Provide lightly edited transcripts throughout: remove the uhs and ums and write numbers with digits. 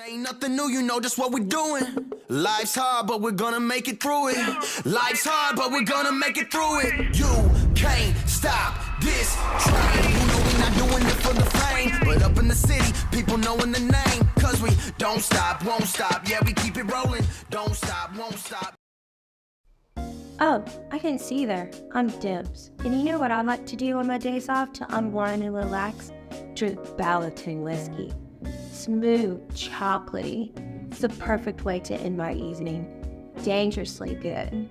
Ain't nothing new, you know just what we're doing. Life's hard, but we're gonna make it through it. Life's hard, but we're gonna make it through it. You can't stop this train. You know we're not doing it for the fame, but up in the city, people knowing the name. Cause we don't stop, won't stop. Yeah, we keep it rolling. Don't stop, won't stop. Oh, I can see you there. I'm Dibs. And you know what I like to do on my days off to unwind and relax? Drink balloting whiskey. Smooth, chocolatey. It's the perfect way to end my evening. Dangerously good.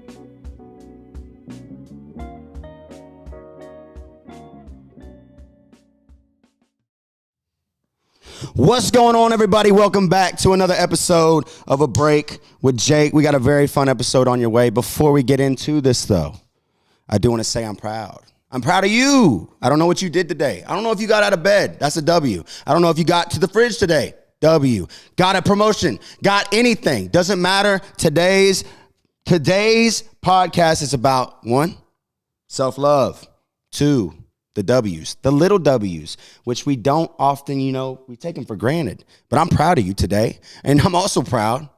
What's going on, everybody? Welcome back to another episode of A Break with Jake. We got a very fun episode on your way. Before we get into this, though, I do want to say I'm proud. I'm proud of you. I don't know what you did today. I don't know if you got out of bed. That's a W. I don't know if you got to the fridge today. W. Got a promotion. Got anything. Doesn't matter. Today's podcast is about, 1, self-love. 2, the W's, the little W's, which we don't often, we take them for granted. But I'm proud of you today. And I'm also proud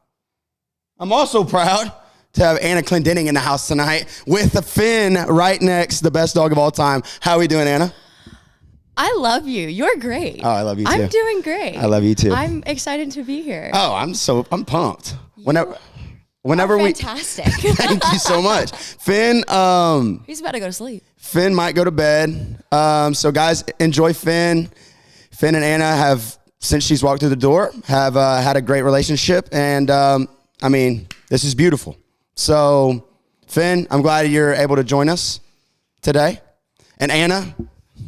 to have Anna Clendening in the house tonight with a Finn right next, the best dog of all time. How are we doing, Anna? I love you. You're great. Oh, I love you too. I'm doing great. I love you too. I'm excited to be here. Oh, I'm pumped. Whenever fantastic. Thank you so much. Finn, He's about to go to sleep. Finn might go to bed. So guys, enjoy Finn. Finn and Anna have, since she's walked through the door, have had a great relationship. And this is beautiful. So Finn, I'm glad you're able to join us today. And Anna,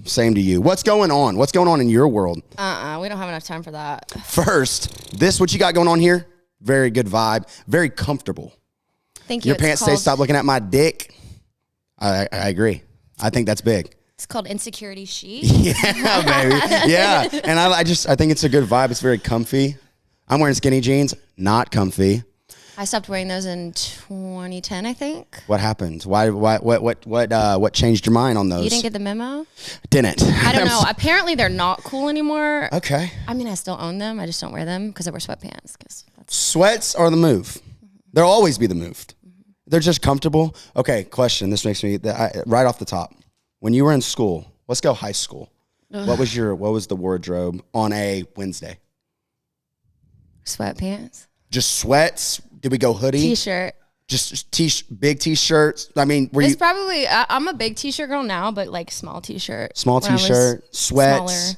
same to you. What's going on? What's going on in your world? We don't have enough time for that. First, what you got going on here, very good vibe, very comfortable. Thank you. Your pants say, "Stop looking at my dick." I agree. I think that's big. It's called Insecurity Chic. Yeah, baby. Yeah. And I think it's a good vibe. It's very comfy. I'm wearing skinny jeans, not comfy. I stopped wearing those in 2010, I think. What happened? What changed your mind on those? You didn't get the memo? Didn't. I don't know. Apparently they're not cool anymore. Okay. I still own them. I just don't wear them because I wear sweatpants. Sweats are the move. They'll always be the move. They're just comfortable. Okay, question. This makes me, right off the top. When you were in school, let's go high school. Ugh. What was the wardrobe on a Wednesday? Sweatpants. Just sweats? Did we go hoodie? T-shirt. Just big T-shirts? It's probably, I'm a big T-shirt girl now, but like small T-shirt. Small T-shirt, sweats. Smaller.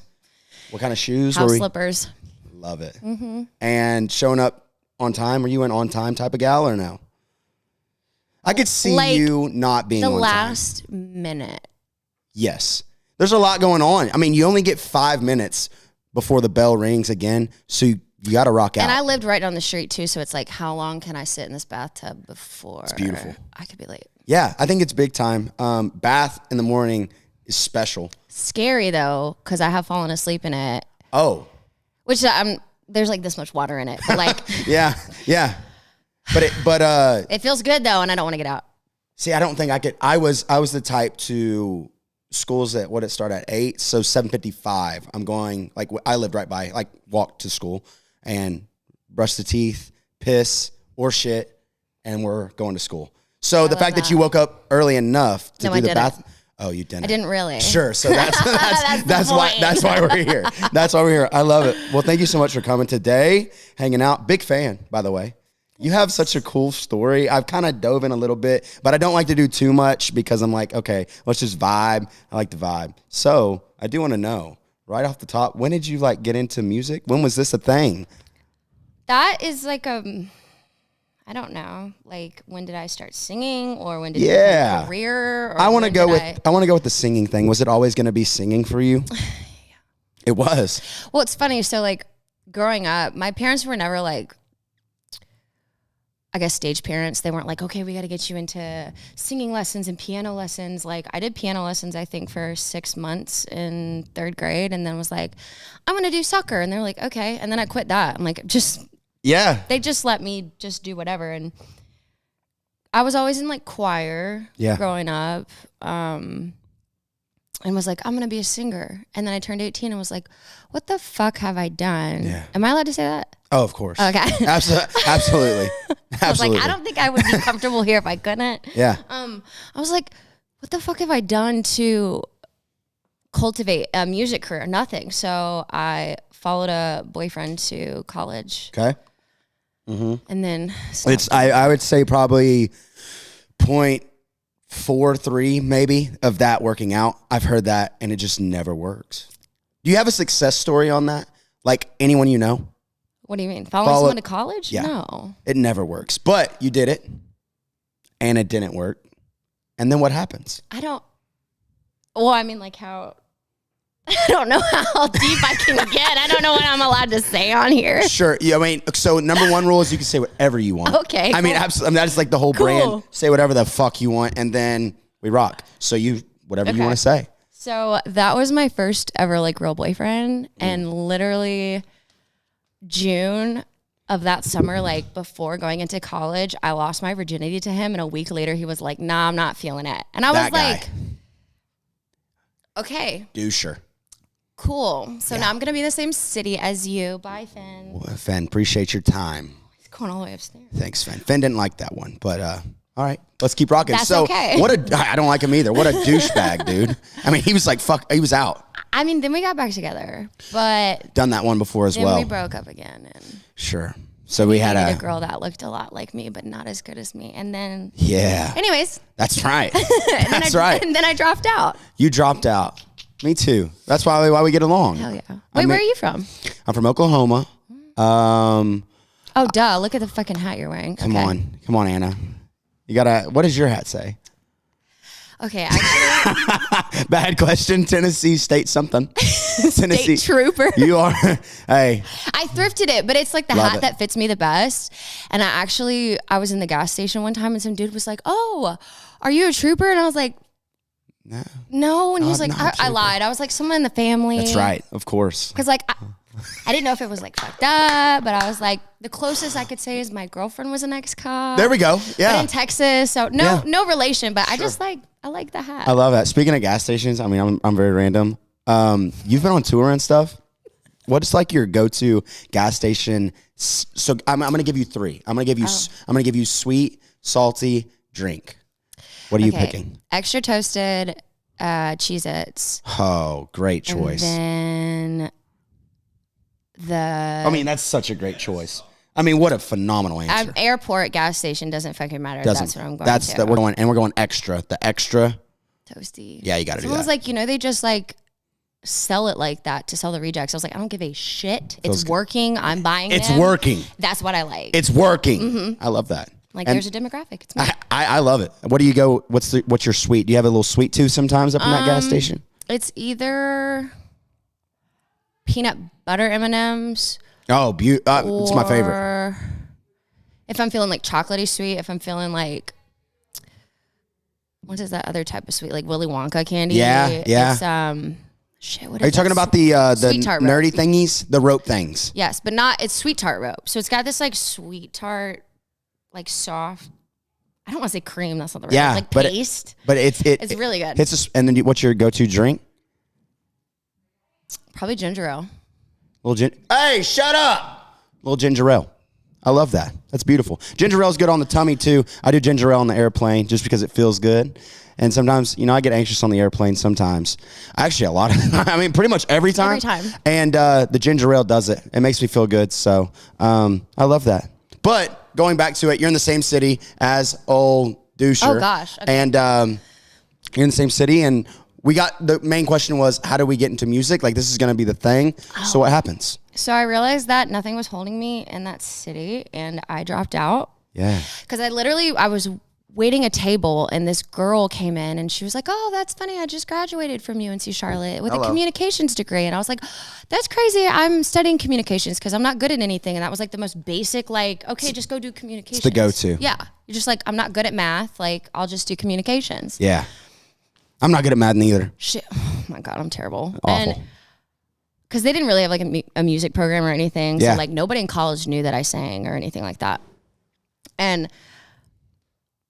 What kind of shoes? House slippers. Love it. Mm-hmm. And showing up on time? Were you an on-time type of gal or no? I could see you not being on time. The last minute. Yes. There's a lot going on. You only get 5 minutes before the bell rings again, so you got to rock out. And I lived right down the street, too, so it's like, how long can I sit in this bathtub before it's beautiful. I could be late? Yeah, I think it's big time. Bath in the morning is special. Scary, though, because I have fallen asleep in it. Oh. Which there's like this much water in it, but like. Yeah. But it feels good, though, and I don't want to get out. See, I don't think I could. I was the type to schools that it start at 8, so 7:55. I'm going, I lived right by, walk to school and brush the teeth, piss or shit, and we're going to school. So the fact that you woke up early enough to do the bath. Oh, you didn't. I didn't really. Sure. So that's why we're here. That's why we're here. I love it. Well, thank you so much for coming today, hanging out. Big fan, by the way. You have such a cool story. I've kind of dove in a little bit, but I don't like to do too much because I'm like, okay, let's just vibe. I like to vibe. So I do want to know, right off the top, when did you get into music? When was this a thing? That is I don't know. When did I start singing, or when did it become a career? Or I want to go with the singing thing. Was it always going to be singing for you? Yeah. It was. Well, it's funny. So growing up, my parents were never I guess stage parents. They weren't like, okay, we got to get you into singing lessons and piano lessons. I did piano lessons, I think, for 6 months in 3rd grade, and then was like, I'm going to do soccer. And they're like, okay. And then I quit that. I'm like, yeah. They just let me just do whatever. And I was always in choir growing up. and was like, I'm going to be a singer. And then I turned 18 and was like, what the fuck have I done? Yeah. Am I allowed to say that? Oh, of course. Okay. Absolutely. I was like, I don't think I would be comfortable here if I couldn't. Yeah. I was like, what the fuck have I done to cultivate a music career? Nothing. So I followed a boyfriend to college. Okay. And then I would say probably 0.43 maybe of that working out. I've heard that and it just never works. Do you have a success story on that? Like anyone you know? What do you mean? Following someone to college? Yeah. No. It never works. But you did it and it didn't work. And then what happens? I don't know how deep I can get. I don't know what I'm allowed to say on here. Sure. Yeah, I mean, so number one rule is you can say whatever you want. Okay. I mean, absolutely. That is like the whole brand. Say whatever the fuck you want, and then we rock. So whatever you want to say. So that was my first ever like real boyfriend, and literally June of that summer, like before going into college, I lost my virginity to him, and a week later he was like, "Nah, I'm not feeling it," and I was like, "Okay, doucher." Cool. So now I'm going to be in the same city as you. Bye, Finn. Well, Finn, appreciate your time. He's going all the way upstairs. Thanks, Finn. Finn didn't like that one, but all right, let's keep rocking. That's okay. I don't like him either. What a douchebag, dude. I mean, he was like, fuck, he was out. I mean, then we got back together, but done that one before as then well. we broke up again. And sure. So we had a girl that looked a lot like me, but not as good as me. And then, anyways. That's right. That's right. And then I dropped out. You dropped out. Me too. That's why we get along. Hell yeah. Wait, where are you from? I'm from Oklahoma. Oh, duh. Look at the fucking hat you're wearing. Come on, Anna. You gotta. What does your hat say? Okay, actually. Bad question. Tennessee State something. Tennessee State Trooper. You are. Hey. I thrifted it, but it's like the hat that fits me the best. And I was in the gas station one time and some dude was like, "Oh, are you a trooper?" And I was like, No, and he was like, I lied. I was like, someone in the family. That's right, of course. Because like, I didn't know if it was like fucked up, but I was like, the closest I could say is my girlfriend was an ex-cop. There we go. Yeah. But in Texas, so no relation, but I like the hat. I love that. Speaking of gas stations, I mean, I'm very random. You've been on tour and stuff. What's like your go-to gas station? So I'm going to give you three. I'm going to give you sweet, salty, drink. What are you picking? Extra toasted, Cheez-Its. Oh, great choice. And then I mean, that's such a great choice. I mean, what a phenomenal answer. Airport, gas station, doesn't fucking matter. That's what I'm going to. We're going extra. The extra. Toasty. Yeah, you got to do that. Someone was like, they just like sell it like that to sell the rejects. I was like, I don't give a shit. It's working. I'm buying it. It's working. That's what I like. It's working. Mm-hmm. I love that. Like, there's a demographic. It's me. I love it. What do you go? What's your sweet? Do you have a little sweet tooth sometimes up in that gas station? It's either peanut butter M&Ms. Oh, it's my favorite. Or if I'm feeling like chocolatey sweet, if I'm feeling like, what is that other type of sweet? Like Willy Wonka candy. Yeah. It's, what is Are you talking about the nerdy thingies, the rope things? Yes, but it's sweet tart rope. So it's got this like sweet tart, like soft. I don't want to say cream. That's not the right word. Like paste. But it's really good. And then what's your go-to drink? Probably ginger ale. Hey, shut up! Little ginger ale. I love that. That's beautiful. Ginger ale is good on the tummy too. I do ginger ale on the airplane just because it feels good. And sometimes, I get anxious on the airplane sometimes. Actually, a lot of, pretty much every time. Every time. And the ginger ale does it. It makes me feel good. So I love that. But going back to it, you're in the same city as old doucher. Oh, gosh. Okay. And you're in the same city. And the main question was, how do we get into music? Like, this is going to be the thing. Oh. So what happens? So I realized that nothing was holding me in that city. And I dropped out. Yeah. Because I was waiting a table and this girl came in and she was like, "Oh, that's funny. I just graduated from UNC Charlotte with a communications degree." And I was like, "That's crazy. I'm studying communications because I'm not good at anything." And that was like the most basic, like, okay, just go do communications. It's the go-to. Yeah. You're just like, I'm not good at math. Like, I'll just do communications. Yeah. I'm not good at math either. Shit. Oh my God, I'm terrible. Awful. Because they didn't really have like a music program or anything. Yeah. So like nobody in college knew that I sang or anything like that. And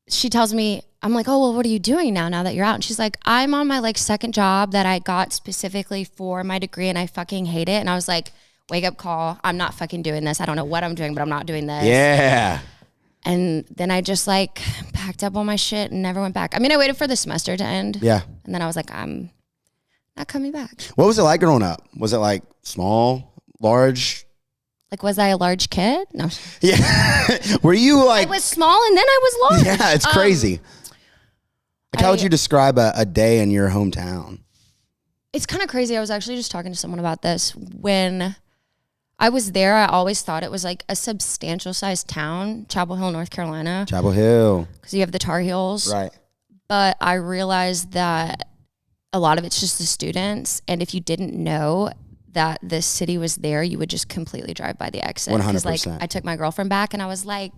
she tells me, I'm like, oh, well, what are you doing now that you're out? And she's like, I'm on my like second job that I got specifically for my degree and I fucking hate it. And I was like, wake up call. I'm not fucking doing this. I don't know what I'm doing, but I'm not doing this. Yeah. And then I just like packed up all my shit and never went back. I mean, I waited for the semester to end. Yeah. And then I was like, I'm not coming back. What was it like growing up? Was it like small, large? Like, was I a large kid? No. Yeah. Were you like... I was small and then I was large. Yeah, it's crazy. Like, how would you describe a day in your hometown? It's kind of crazy. I was actually just talking to someone about this. When I was there, I always thought it was like a substantial sized town, Chapel Hill, North Carolina. Chapel Hill. Because you have the Tar Heels. Right. But I realized that a lot of it's just the students. And if you didn't know that this city was there, you would just completely drive by the exit. 100%. Like, I took my girlfriend back and I was like,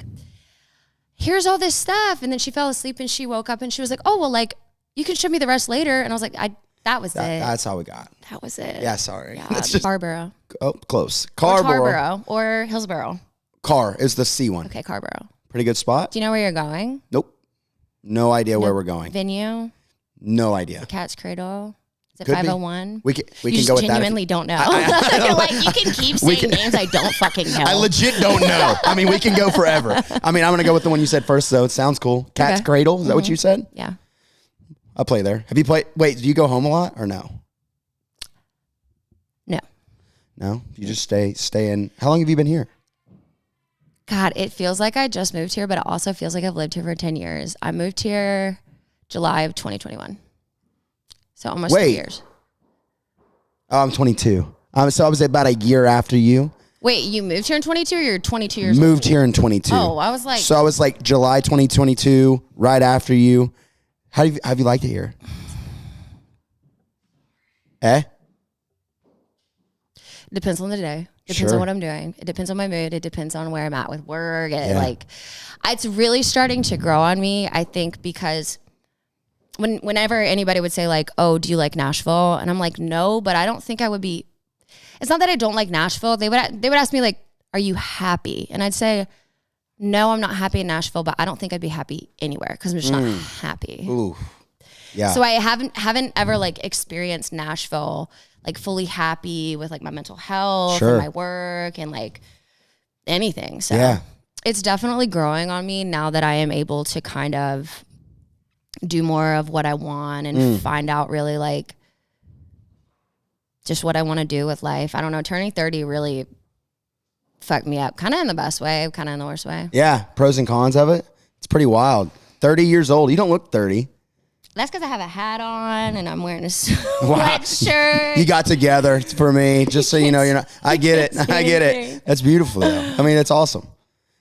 here's all this stuff. And then she fell asleep and she woke up and she was like, oh, well, like, you can show me the rest later. And I was like, that was it. That's all we got. That was it. Yeah, sorry. Yeah, It's just, Carborough. oh, close. Or Carborough. Tarboro or Hillsborough. Car is the C one. Okay, Carborough. Pretty good spot. Do you know where you're going? Nope. No idea where we're going. Venue? No idea. The Cat's Cradle? Is it Could be. 501? We can You go with that. genuinely don't know. You're like, you can keep saying names I don't fucking know. I legit don't know. I mean, we can go forever. I mean, I'm going to go with the one you said first, though. It sounds cool. Cat's Okay. Cradle. Is that what you said? Yeah. I'll play there. Have you played? Wait, do you go home a lot or no? No. No? You just stay in. How long have you been here? God, it feels like I just moved here, but it also feels like I've lived here for 10 years. I moved here July of 2021. So almost 3 years. Oh, I'm 22. So I was about a year after you. Wait, you moved here in 22 or you're 22 years old? Moved here in 22. Oh, I was like... So I was like July 2022, right after you. Have you liked it here? It depends on the day. Depends Sure. on what I'm doing. It depends on my mood. It depends on where I'm at with work. It's really starting to grow on me, I think, because whenever anybody would say like, oh, do you like Nashville? And I'm like, no, but I don't think I would be. It's not that I don't like Nashville. They would ask me like, are you happy? And I'd say, no, I'm not happy in Nashville, but I don't think I'd be happy anywhere because I'm just not happy. Ooh. Yeah. So I haven't ever like experienced Nashville like fully happy with like my mental health Sure. and my work and like anything. So Yeah. it's definitely growing on me now that I am able to kind of do more of what I want and find out really like just what I want to do with life. I don't know. Turning 30 really fucked me up, kind of in the best way, kind of in the worst way. Yeah. Pros and cons of it. It's pretty wild. 30 years old. You don't look 30. That's because I have a hat on and I'm wearing a sweatshirt. You got together for me, just so you know you're not. I get it. I get it. That's beautiful, though. I mean, it's awesome.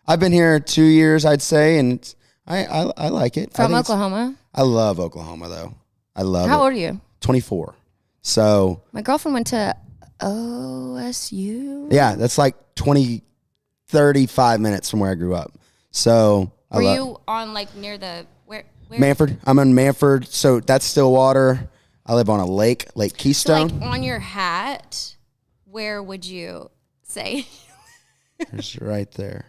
I've been here 2 years, I'd say, and I like it. From Oklahoma? I love Oklahoma, though. I love it. How old are you? 24. So. My girlfriend went to OSU. Yeah, that's like 35 minutes from where I grew up. So. Were you on like near the where? Manford. I'm in Manford, so that's Stillwater. I live on a lake, Lake Keystone. So like on your hat, where would you say? It's right there.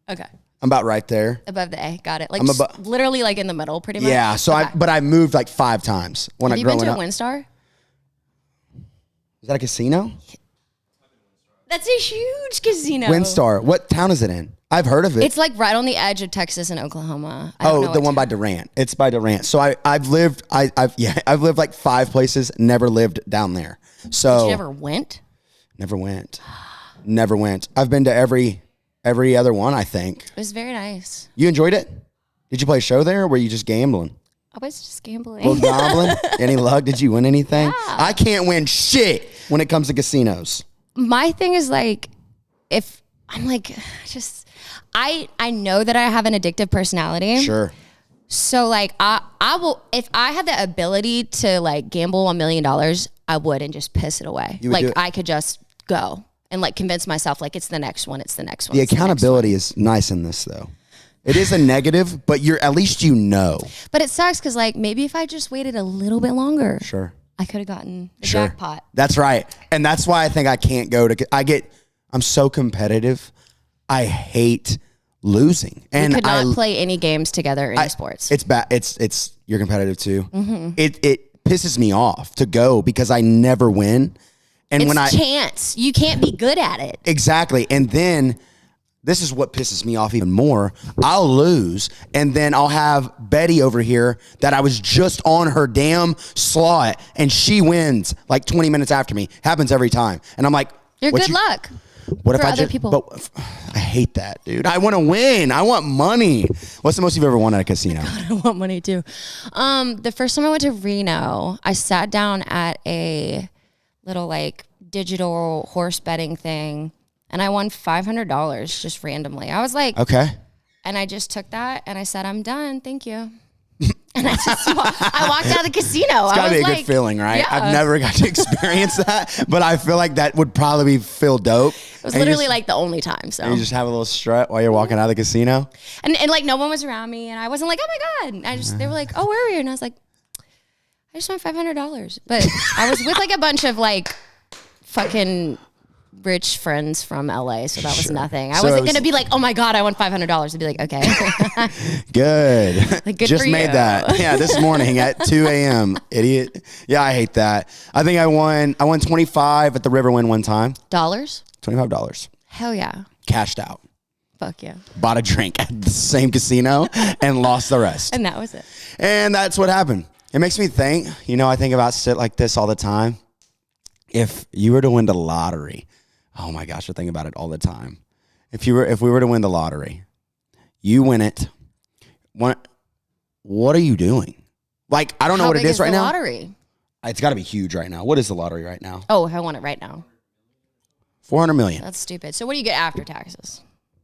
Okay. I'm about right there. Above the A. Got it. Like I'm literally like in the middle, pretty much. Yeah. So okay. I moved like 5 times when Have I you growing been to up. a Windstar? Is that a casino? That's a huge casino. Windstar. What town is it in? I've heard of it. It's like right on the edge of Texas and Oklahoma. I don't know the what one by town. Durant. It's by Durant. So I've lived like 5 places. Never lived down there. So You never went? never went. Never went. I've been to every other one. I think. It was very nice. You enjoyed it? Did you play a show there, or were you just gambling? I was just gambling. Little gambling? Any luck? Did you win anything? Yeah. I can't win shit when it comes to casinos. My thing is like, if I'm like, just, I know that I have an addictive personality. Sure. So like, I will, if I had the ability to like gamble $1 million, I would and just piss it away. You would do Like it? I could just go and like convince myself like it's the next one. It's the next one. The it's the next accountability is nice in this, though. It is a negative, but at least you know. one. But it sucks because like maybe if I just waited a little bit longer, Sure. I could have gotten the Sure. jackpot. That's right. And that's why I think I can't go to, I'm so competitive. I hate losing. And we could not play any games together in sports. It's bad. It's you're competitive too. Mm-hmm. It pisses me off to go because I never win. And it's chance. You can't be good at it. Exactly. And then this is what pisses me off even more. I'll lose, and then I'll have Betty over here that I was just on her damn slot, and she wins like 20 minutes after me. Happens every time. And I'm like, you're good luck. What if for I other just, people. But I hate that, dude. I want to win. I want money. What's the most you've ever won at a casino? God, I want money too. The first time I went to Reno, I sat down at a little like digital horse betting thing. And I won $500 just randomly. I was like, okay. And I just took that and I said, I'm done. Thank you. And I just I walked out of the casino. It's gotta be a good feeling, right? Yeah. I've never got to experience that, but I feel like that would probably feel dope. It was literally like the only time. So you just have a little strut while you're walking out of the casino. And like no one was around me, and I wasn't like, oh my God. They were like, oh, where are you? And I was like, I just won $500. But I was with like a bunch of like fucking rich friends from LA, so that was nothing. I wasn't gonna be like, oh my God, I won $500. I'd be like, okay. Good. Like, good just for made you. that. Yeah, this morning at 2 a.m. Idiot. Yeah, I hate that. I think I won 25 at the Riverwind one time. Dollars? $25. Hell yeah. Cashed out. Fuck yeah. Bought a drink at the same casino and lost the rest. And that was it. And that's what happened. It makes me think, I think about shit like this all the time. If you were to win the lottery, oh my gosh, I think about it all the time. If we were to win the lottery, you win it. What are you doing? Like, I don't know what it is right now. How big is the lottery? It's got to be huge right now. What is the lottery right now? Oh, I want it right now. 400 million. That's stupid. So what do you get after taxes?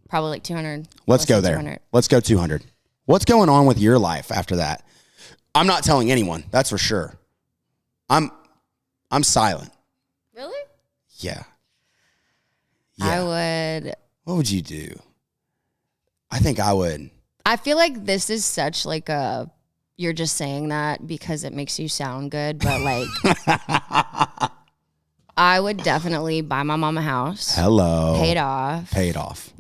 Probably like 200. Let's go there. 200. Let's go 200. What's going on with your life after that? I'm not telling anyone. That's for sure. I'm silent. Really? Yeah. I would. What would you do? I think I would. I feel like this is such like a, you're just saying that because it makes you sound good, but like, I would definitely buy my mom a house. Hello. Paid off. Paid off.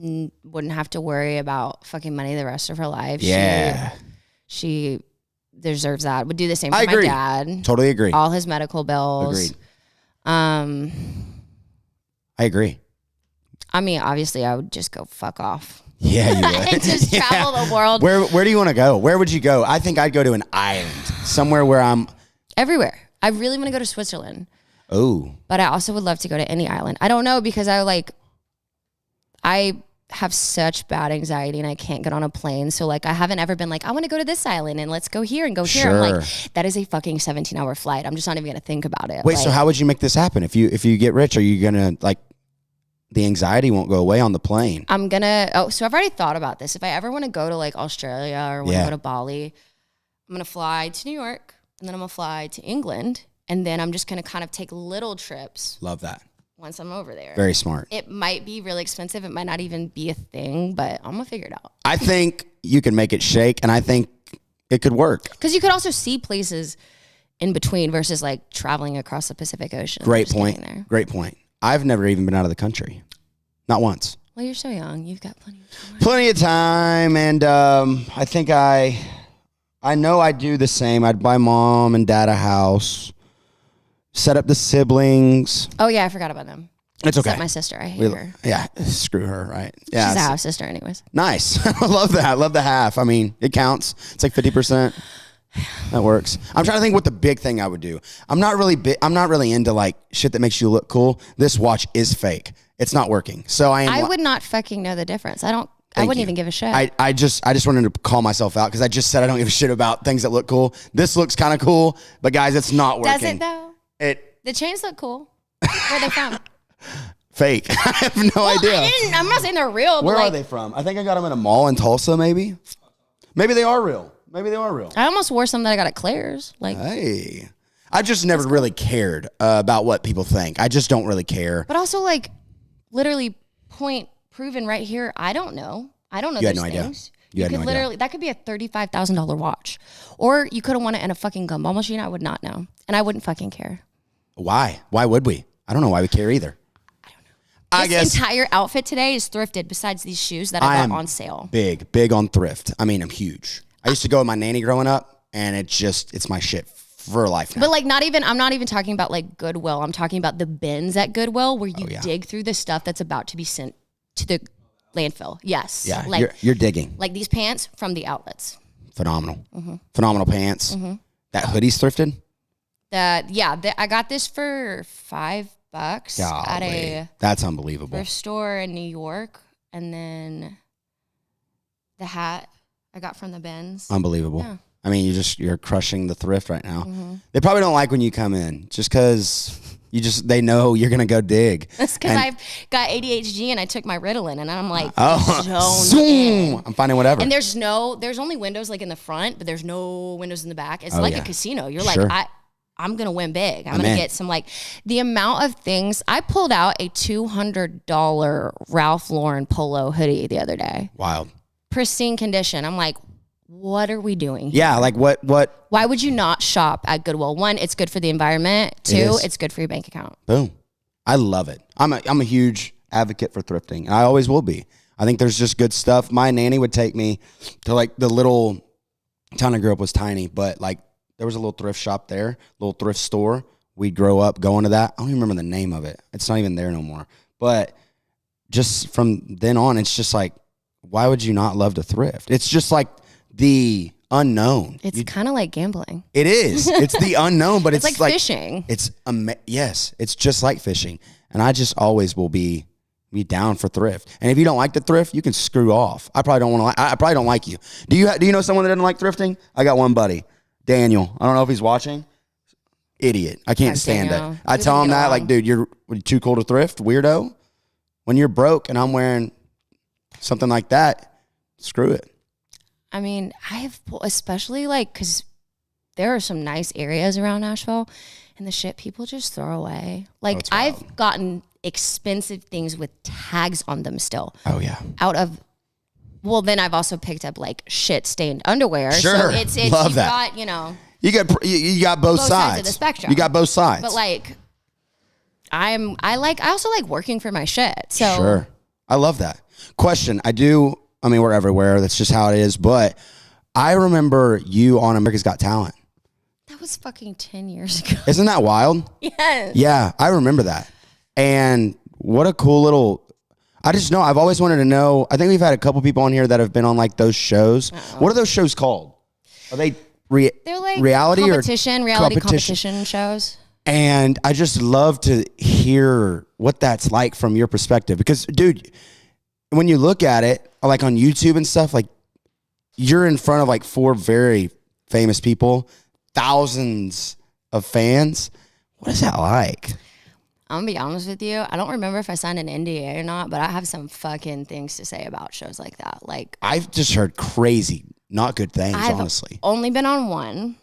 Wouldn't have to worry about fucking money the rest of her life. Yeah. She deserves that. Would do the same for I agree. my dad. Totally agree. All his medical bills. Agreed. I agree. I mean, obviously, I would just go fuck off. Yeah, you would. And just travel the world. Where do you want to go? Where would you go? I think I'd go to an island, somewhere where I'm everywhere. I really want to go to Switzerland. Oh. But I also would love to go to any island. I don't know because I have such bad anxiety and I can't get on a plane. So like I haven't ever been like, I want to go to this island and let's go here and go here. Sure. I'm like, that is a fucking 17-hour flight. I'm just not even gonna think about it. Wait, so how would you make this happen? If you get rich, are you gonna like the anxiety won't go away on the plane? So I've already thought about this. If I ever want to go to like Australia or want to go to Bali, I'm gonna fly to New York and then I'm gonna fly to England. And then I'm just gonna kind of take little trips. Love that. Once I'm over there. Very smart. It might be really expensive. It might not even be a thing, but I'm gonna figure it out. I think you can make it shake, and I think it could work. Because you could also see places in between versus like traveling across the Pacific Ocean. Great point. Great point. I've never even been out of the country. Not once. Well, you're so young. You've got plenty of time. Plenty of time, and I think I know I'd do the same. I'd buy mom and dad a house. Set up the siblings. Oh, yeah, I forgot about them. It's okay. Except my sister. I hate her. Yeah, screw her, right? Yeah, she's a half sister anyways. Nice. I love that. Love the half. I mean, it counts. It's like 50%. That works. I'm trying to think what the big thing I would do. I'm not really into like shit that makes you look cool. This watch is fake. It's not working. So I would not fucking know the difference. I wouldn't even give a shit. I just wanted to call myself out because I just said I don't give a shit about things that look cool. This looks kind of cool, but guys, it's not working. Does it though? The chains look cool. Where are they from? Fake. I have no idea. I'm not saying they're real. Where but are they from? I think I got them in a mall in Tulsa, maybe. Maybe they are real. I almost wore some that I got at Claire's. Like, hey, I just never really cared about what people think. I just don't really care. But also, like, literally point proven right here. I don't know. I don't know. You had those no things. idea. You had no idea. That could be a $35,000 watch, or you could have won it in a fucking gumball machine. I would not know, and I wouldn't fucking care. Why? Why would we? I don't know why we care either. This entire outfit today is thrifted besides these shoes that I got on sale. Big on thrift. I mean, I'm huge. I used to go with my nanny growing up, and it's my shit for life now. But like I'm not even talking about like Goodwill. I'm talking about the bins at Goodwill where you dig through the stuff that's about to be sent to the landfill. Yes. Yeah, like, you're digging. Like these pants from the outlets. Phenomenal. Phenomenal pants. That hoodie's thrifted? I got this for $5 at a that's unbelievable. thrift store in New York. And then the hat I got from the bins. Unbelievable. Yeah. I mean, you're crushing the thrift right now. They probably don't like when you come in just because they know you're going to go dig. That's because I've got ADHD and I took my Ritalin and I'm like, zoom. I'm finding whatever. And there's only windows like in the front, but there's no windows in the back. It's a casino. You're sure. like, I'm going to win big. I'm going to get some the amount of things. I pulled out a $200 Ralph Lauren polo hoodie the other day. Wild. Pristine condition. I'm like, what are we doing here? Yeah, like what? Why would you not shop at Goodwill? One, it's good for the environment. Two, it's good for your bank account. Boom. I love it. I'm a huge advocate for thrifting, and I always will be. I think there's just good stuff. My nanny would take me to like the little town I grew up was tiny, but like there was a little thrift shop there, little thrift store. We'd grow up going to that. I don't even remember the name of it. It's not even there no more. But just from then on, it's just like, why would you not love to thrift? It's just like the unknown. It's kind of like gambling. It is. It's the unknown, but it's like fishing. Yes, it's just like fishing. And I just always will be down for thrift. And if you don't like the thrift, you can screw off. I probably don't like you. Do you know someone that doesn't like thrifting? I got one buddy, Daniel. I don't know if he's watching. Idiot. I can't stand Daniel. it. I tell him that, like, dude, you're too cool to thrift, weirdo. When you're broke and I'm wearing something like that, screw it. I mean, especially like, because there are some nice areas around Nashville and the shit people just throw away. Like, I've gotten expensive things with tags on them still. Oh, yeah. Then I've also picked up like shit stained underwear. Sure. So it's Love you've that. got, you got both sides of the spectrum. You got both sides. But like, I also like working for my shit. So sure. I love that. Question. We're everywhere. That's just how it is. But I remember you on America's Got Talent. That was fucking 10 years ago. Isn't that wild? Yes. Yeah, I remember that. And what a cool little... I just know, I've always wanted to know. I think we've had a couple people on here that have been on like those shows. What are those shows called? Are they They're like reality competition shows? And I just love to hear what that's like from your perspective. Because, dude, when you look at it, like on YouTube and stuff, like you're in front of like 4 very famous people, thousands of fans. What is that like? I'm gonna be honest with you. I don't remember if I signed an NDA or not, but I have some fucking things to say about shows like that. Like, I've just heard crazy, not good things, honestly. I've only been on one.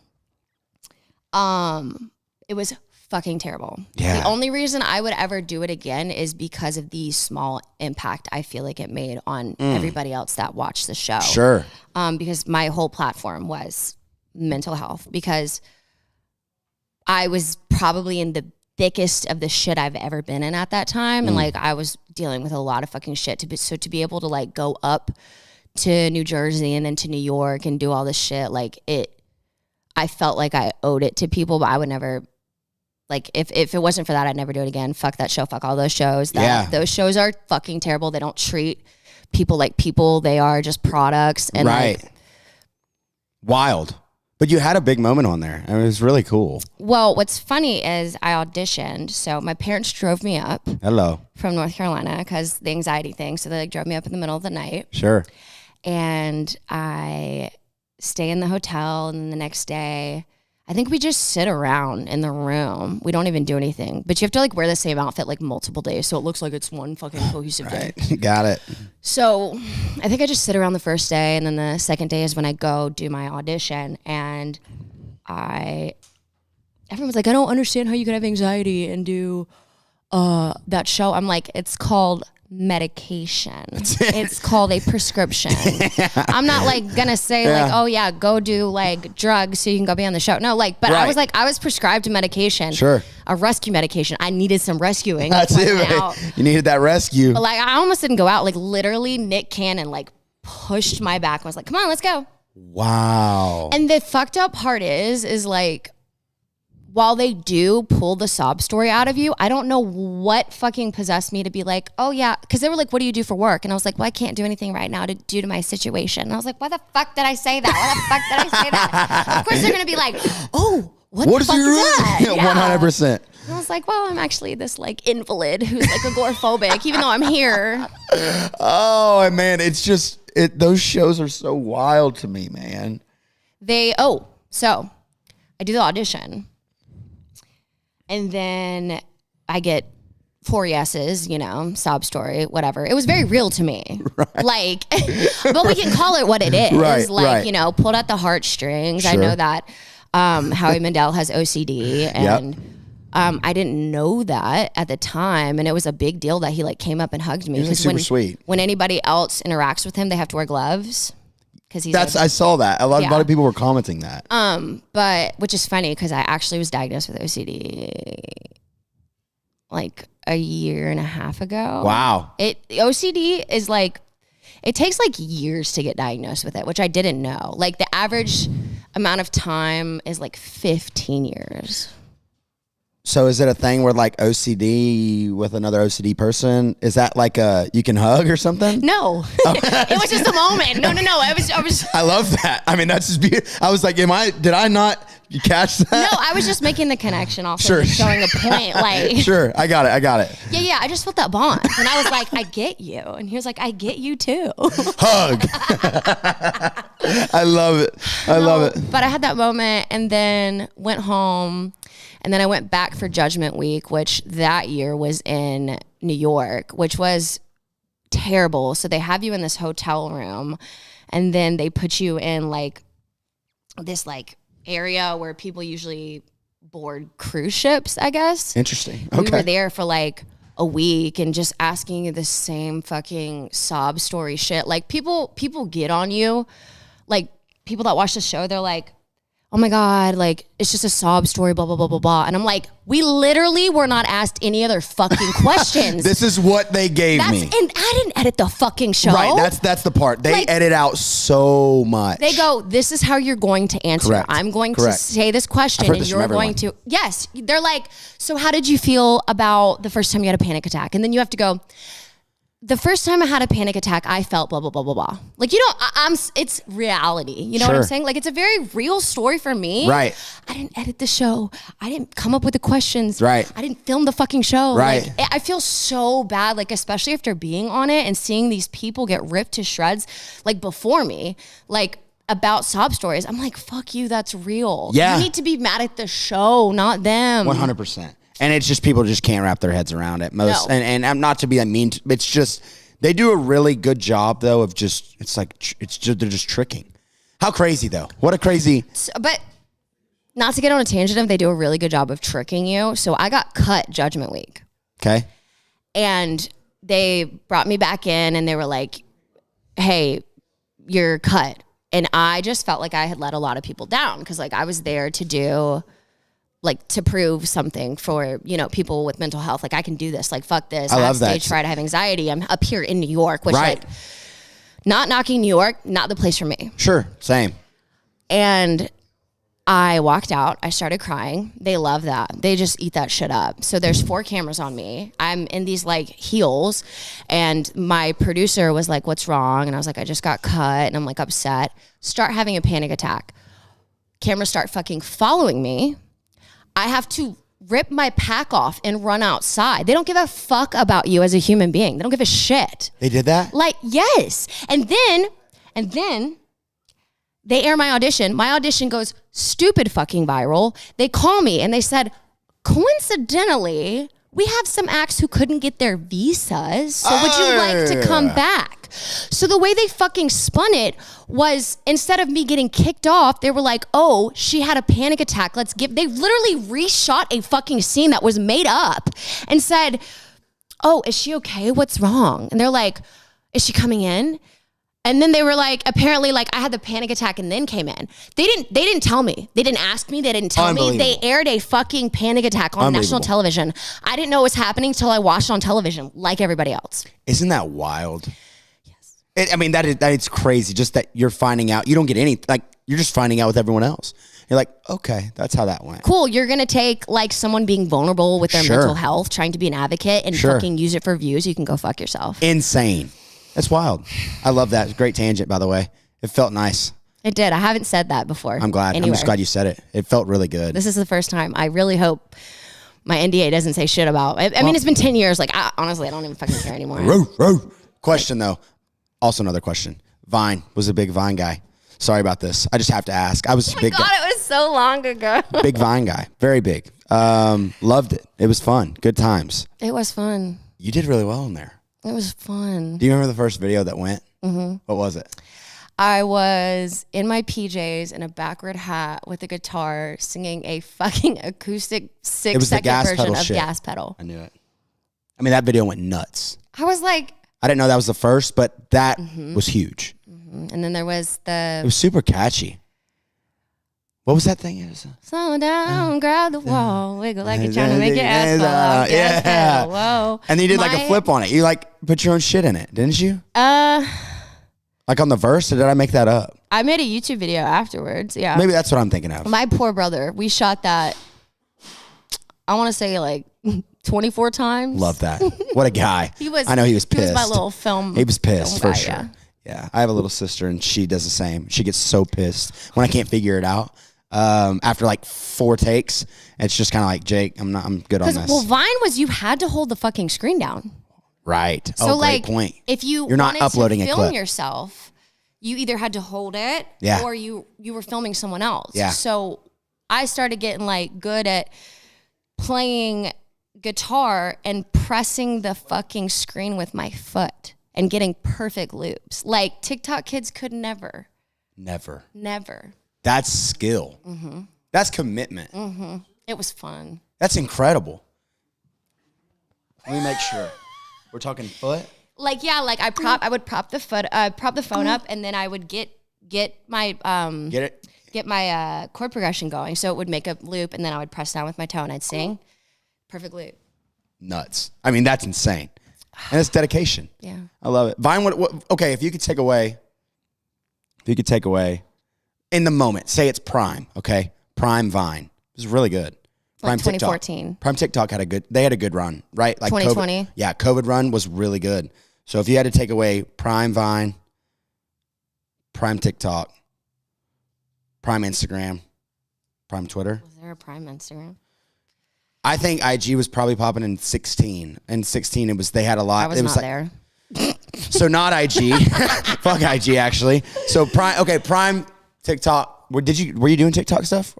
It was fucking terrible. Yeah. The only reason I would ever do it again is because of the small impact I feel like it made on everybody else that watched the show. Sure. Because my whole platform was mental health, because I was probably in the thickest of the shit I've ever been in at that time. And like, I was dealing with a lot of fucking shit to be able to like go up to New Jersey and then to New York and do all this shit. Like I felt like I owed it to people, but I would never, like, if it wasn't for that, I'd never do it again. Fuck that show. Fuck all those shows. Those shows are fucking terrible. They don't treat people like people. They are just products. And right. Like, wild. But you had a big moment on there. And it was really cool. Well, what's funny is I auditioned. So my parents drove me up. Hello. From North Carolina because the anxiety thing. So they like drove me up in the middle of the night. Sure. And I stay in the hotel, and then the next day, I think we just sit around in the room. We don't even do anything. But you have to like wear the same outfit like multiple days, so it looks like it's one fucking cohesive day. Got it. So I think I just sit around the first day, and then the second day is when I go do my audition. And everyone's like, I don't understand how you could have anxiety and do that show. I'm like, it's called medication. It's called a prescription. I'm not like gonna say like, oh yeah, go do like drugs so you can go be on the show. No, like, but I was like, I was prescribed a medication. Sure. A rescue medication. I needed some rescuing. That's it, right? You needed that rescue. But like, I almost didn't go out. Like literally Nick Cannon like pushed my back and was like, come on, let's go. Wow. And the fucked up part is like, while they do pull the sob story out of you, I don't know what fucking possessed me to be like, oh yeah, because they were like, what do you do for work? And I was like, well, I can't do anything right now due to my situation. And I was like, why the fuck did I say that? Why the fuck did I say that? Of course they're gonna be like, oh, what the fuck is that? Yeah, 100%. And I was like, well, I'm actually this like invalid who's like agoraphobic, even though I'm here. Oh man, it's just those shows are so wild to me, man. So I do the audition. And then I get 4 yeses, you know, sob story, whatever. It was very real to me. Right. Like, but we can call it what it is. Right, like, you know, pulled at the heartstrings. Sure. I know that Howie Mandel has OCD. And I didn't know that at the time. And it was a big deal that he like came up and hugged me. He was super sweet. When anybody else interacts with him, they have to wear gloves. I saw that. A lot of people were commenting that. But which is funny because I actually was diagnosed with OCD like a year and a half ago. Wow. OCD is like, it takes like years to get diagnosed with it, which I didn't know. Like the average amount of time is like 15 years. So is it a thing where like OCD with another OCD person, is that like you can hug or something? No, it was just a moment. No. I was. I love that. I mean, that's just beautiful. I was like, did I not catch that? No, I was just making the connection off of showing a point. Like, sure. I got it. Yeah. I just felt that bond. And I was like, I get you. And he was like, I get you too. Hug. I love it. I love it. But I had that moment and then went home. And then I went back for Judgment Week, which that year was in New York, which was terrible. So they have you in this hotel room and then they put you in like this like area where people usually board cruise ships, I guess. Interesting. Okay. We were there for like a week and just asking you the same fucking sob story shit. Like people get on you. Like people that watch the show, they're like, oh my God, like, it's just a sob story, blah, blah, blah, blah, blah. And I'm like, we literally were not asked any other fucking questions. This is what they gave me. And I didn't edit the fucking show. Right, that's the part. They like, edit out so much. They go, this is how you're going to answer. Correct. I'm going to say this question and you're going to, yes. They're like, so how did you feel about the first time you had a panic attack? And then you have to go, the first time I had a panic attack, I felt blah, blah, blah, blah, blah. Like, you know, it's reality. You know what I'm saying? Like, it's a very real story for me. Right. I didn't edit the show. I didn't come up with the questions. Right. I didn't film the fucking show. Right. Like, I feel so bad, like, especially after being on it and seeing these people get ripped to shreds, like, before me, like, about sob stories. I'm like, fuck you, that's real. Yeah. You need to be mad at the show, not them. 100%. And it's just people just can't wrap their heads around it. Most, no. And I'm not to be mean. It's just they do a really good job though of just they're just tricking. How crazy though? What a crazy. But not to get on a tangent of, they do a really good job of tricking you. So I got cut Judgment Week. Okay. And they brought me back in and they were like, "Hey, you're cut." And I just felt like I had let a lot of people down because like I was there to do. Like to prove something for, you know, people with mental health. Like I can do this, like fuck this. I have stage fright, I have anxiety. I'm up here in New York, which like not knocking New York, not the place for me. Sure, same. And I walked out, I started crying. They love that. They just eat that shit up. So there's 4 cameras on me. I'm in these like heels and my producer was like, what's wrong? And I was like, I just got cut and I'm like upset. Start having a panic attack. Cameras start fucking following me. I have to rip my pack off and run outside. They don't give a fuck about you as a human being. They don't give a shit. They did that? Like, yes. And then they air my audition. My audition goes stupid fucking viral. They call me and they said, coincidentally, we have some acts who couldn't get their visas. So would you like to come back? So the way they fucking spun it was instead of me getting kicked off, they were like, oh, she had a panic attack. They literally reshot a fucking scene that was made up and said, oh, is she okay? What's wrong? And they're like, is she coming in? And then they were like, apparently, like I had the panic attack and then came in. They didn't tell me. They didn't ask me. They didn't tell me. They aired a fucking panic attack on national television. I didn't know what was happening until I watched it on television, like everybody else. Isn't that wild? Yes. I mean, that is crazy. Just that you're finding out. You don't get any, like, you're just finding out with everyone else. You're like, okay, that's how that went. Cool. You're going to take like someone being vulnerable with their mental health, trying to be an advocate and fucking use it for views. You can go fuck yourself. Insane. That's wild. I love that. It's a great tangent, by the way. It felt nice. It did. I haven't said that before. I'm glad. Anywhere. I'm just glad you said it. It felt really good. This is the first time. I really hope my NDA doesn't say shit about. I mean, it's been 10 years. Like, honestly, I don't even fucking care anymore. Question, though. Also another question. Vine. Was a big Vine guy. Sorry about this. I just have to ask. I was a big guy. It was so long ago. Big Vine guy. Very big. Loved it. It was fun. Good times. It was fun. You did really well in there. It was fun. Do you remember the first video that went? Mm-hmm. What was it? I was in my PJs in a backward hat with a guitar singing a fucking acoustic 6-second version of Gas Pedal. I knew it. I mean, that video went nuts. I was like... I didn't know that was the first, but that was huge. Mm-hmm. And then there was the... It was super catchy. What was that thing? It was slow down, grab the wall, wiggle like you're trying to make your ass fall out. Yeah. Whoa. And you did like a flip on it. You like put your own shit in it, didn't you? Like on the verse, or did I make that up? I made a YouTube video afterwards, yeah. Maybe that's what I'm thinking of. My poor brother, we shot that, I want to say like 24 times. Love that. What a guy. I know he was pissed. He was my little film. He was pissed for guy, sure. Yeah. I have a little sister and she does the same. She gets so pissed when I can't figure it out. After like 4 takes, it's just kind of like, Jake, I'm good on this. Well, Vine was you had to hold the fucking screen down. Right. So great point. If you're not uploading to a film clip. yourself, you either had to hold it or you were filming someone else. Yeah. So I started getting like good at playing guitar and pressing the fucking screen with my foot and getting perfect loops. Like TikTok kids could never. Never. That's skill. Mm-hmm. That's commitment. Mm-hmm. It was fun. That's incredible. Let me make sure. We're talking foot? Like, yeah, like I would prop the phone up, and then I would get my get my chord progression going, so it would make a loop, and then I would press down with my toe and I'd sing. Perfect loop. Nuts. I mean, that's insane. And it's dedication. Yeah. I love it. Vine, okay, if you could take away in the moment, say it's Prime, okay? Prime Vine. It was really good. Prime like 2014. TikTok. Prime TikTok had a good run, right? Like 2020. COVID, yeah, COVID run was really good. So if you had to take away Prime Vine, Prime TikTok, Prime Instagram, Prime Twitter. Was there a Prime Instagram? I think IG was probably popping in 16. In 16, they had a lot. I was not there. So not IG. Fuck IG actually. So Prime TikTok. Were you doing TikTok stuff?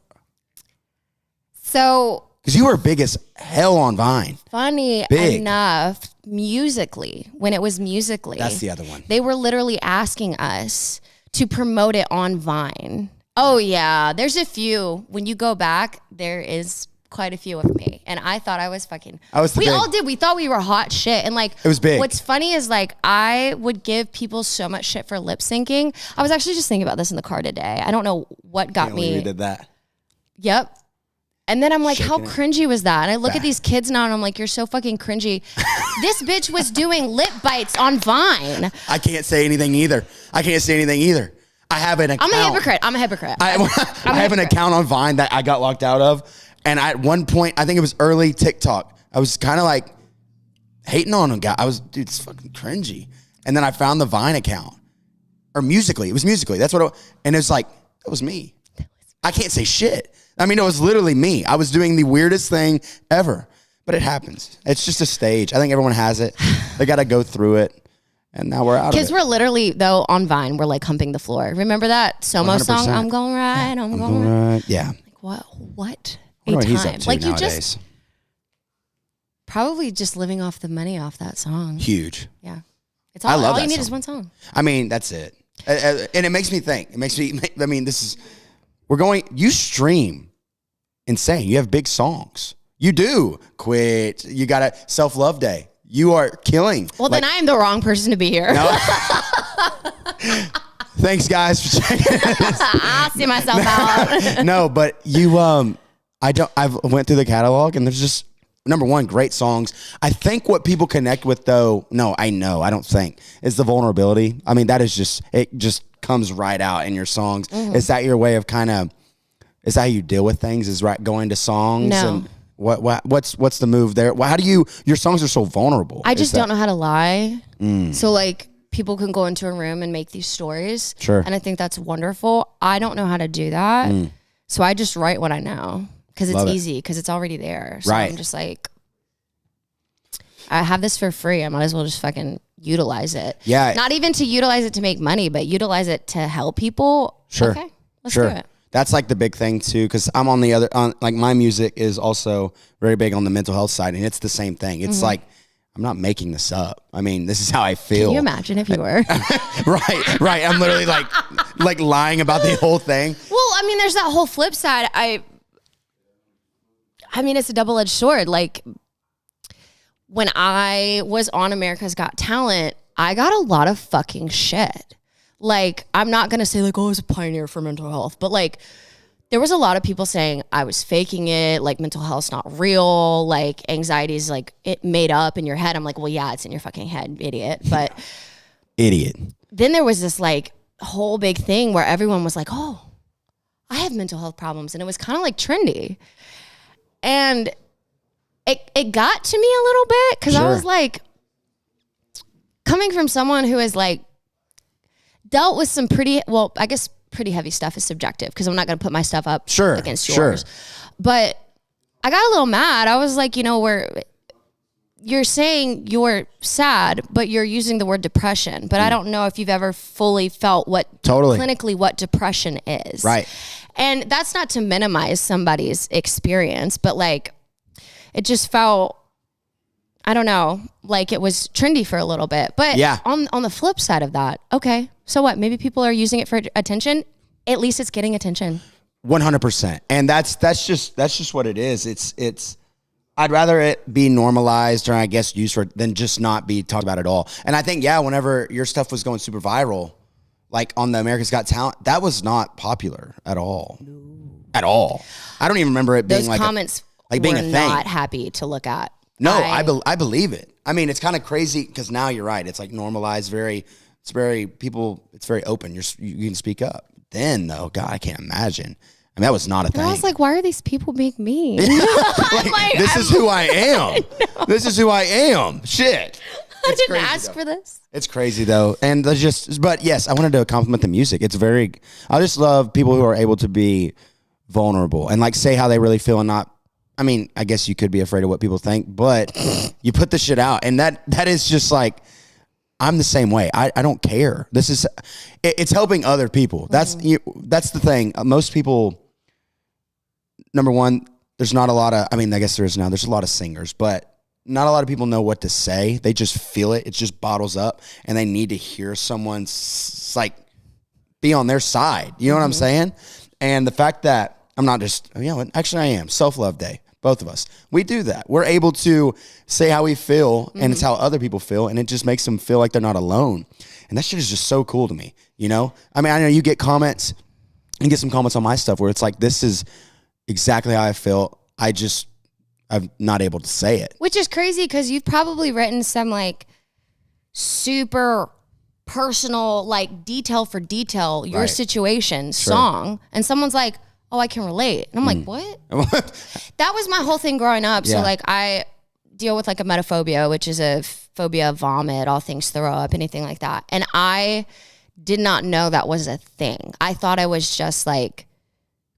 So because you were big as hell on Vine. Funny enough, Musically, when it was Musically, that's the other one. They were literally asking us to promote it on Vine. Oh yeah, there's a few. When you go back, there is quite a few of me, and I thought I was fucking. We all did. We thought we were hot shit, and like it was big. What's funny is like I would give people so much shit for lip syncing. I was actually just thinking about this in the car today. I don't know what got me. You did that. Yep. And then I'm like, how cringy was that? And I look at these kids now and I'm like, you're so fucking cringy. This bitch was doing lip bites on Vine. I can't say anything either. I have an account. I'm a hypocrite. I have an account on Vine that I got locked out of. And at one point, I think it was early TikTok, I was kind of like hating on a guy. Dude, it's fucking cringy. And then I found the Vine account. Or Musically. It was Musically. That's what it was. And it was like, that was me. I can't say shit. I mean, it was literally me. I was doing the weirdest thing ever. But it happens. It's just a stage. I think everyone has it. They got to go through it. And now we're out of it. Kids were literally, though, on Vine, we're like humping the floor. Remember that Somo 100%. song? I'm going right, I'm going right. Yeah. Like, what? I wonder what he's up to like nowadays. You just probably just living off the money off that song. Huge. Yeah. It's all, I love all that you need song. is one song. I mean, that's it. And it makes me think. You stream insane. You have big songs. You do. Quit. You got a self-love day. You are killing. Well, then I am the wrong person to be here. No. Thanks, guys, for checking this. I'll see myself out. No, but you, I've went through the catalog and there's just, number one, great songs. I think what people connect with though, I don't think, is the vulnerability. I mean, it just comes right out in your songs. Mm-hmm. Is that your way of is that how you deal with things? Is going to songs? No. And what's the move there? How do your songs are so vulnerable? I just don't know how to lie. So like, people can go into a room and make these stories. Sure. And I think that's wonderful. I don't know how to do that. So I just write what I know because it's easy, because it's already there. So right. I'm just like, I have this for free. I might as well just fucking utilize it. Yeah. Not even to utilize it to make money, but utilize it to help people. Sure. Okay, let's do it. That's like the big thing too, because I'm on like my music is also very big on the mental health side, and it's the same thing. It's like, I'm not making this up. I mean, this is how I feel. Can you imagine if you were? Right. I'm literally like lying about the whole thing. Well, I mean, there's that whole flip side. I mean, it's a double-edged sword. Like, when I was on America's Got Talent, I got a lot of fucking shit. Like, I'm not going to say like, oh, I was a pioneer for mental health, but like, there was a lot of people saying I was faking it, like mental health's not real, like anxiety is like it made up in your head. I'm like, well, yeah, it's in your fucking head, idiot. But idiot. Then there was this like whole big thing where everyone was like, oh, I have mental health problems. And it was kind of like trendy. And it got to me a little bit because I was like, coming from someone who has like dealt with some pretty heavy stuff is subjective because I'm not going to put my stuff up against yours. But I got a little mad. I was like, you're saying you're sad, but you're using the word depression. But I don't know if you've ever fully felt clinically what depression is. Right. And that's not to minimize somebody's experience, but like, it just felt, I don't know, like it was trendy for a little bit. But on the flip side of that, okay, so what? Maybe people are using it for attention. At least it's getting attention. 100%. And that's just what it is. It's I'd rather it be normalized or I guess used for than just not be talked about at all. And I think, whenever your stuff was going super viral, like on the America's Got Talent, that was not popular at all. No. At all. I don't even remember it being those like comments like being a thing. Not happy to look at. No, I believe it. I mean, it's kind of crazy because now you're right. It's like normalized, it's very open. You can speak up. Then though, God, I can't imagine. I mean, that was not a thing. I was like, why are these people being mean? This is who I am. This is who I am. Shit. I didn't ask for this. It's crazy though. And but yes, I wanted to compliment the music. I just love people who are able to be vulnerable and like say how they really feel and not, I mean, I guess you could be afraid of what people think, but you put the shit out and that is just like, I'm the same way. I don't care. It's helping other people. That's the thing. Most people, number one, there's not a lot of, I mean, I guess there is now, there's a lot of singers, but not a lot of people know what to say. They just feel it. It just bottles up and they need to hear someone like be on their side. You know what I'm saying? And the fact that I'm not just, actually I am. Self-love day. Both of us. We do that. We're able to say how we feel and it's how other people feel and it just makes them feel like they're not alone. And that shit is just so cool to me, I mean, I know you get comments and get some comments on my stuff where it's like, this is exactly how I feel. I'm not able to say it. Which is crazy because you've probably written some like super personal, like detail for detail, your situation song. And someone's like, oh, I can relate. And I'm like, what? That was my whole thing growing up. So like I deal with like emetophobia, which is a phobia of vomit, all things throw up, anything like that. And I did not know that was a thing. I thought I was just like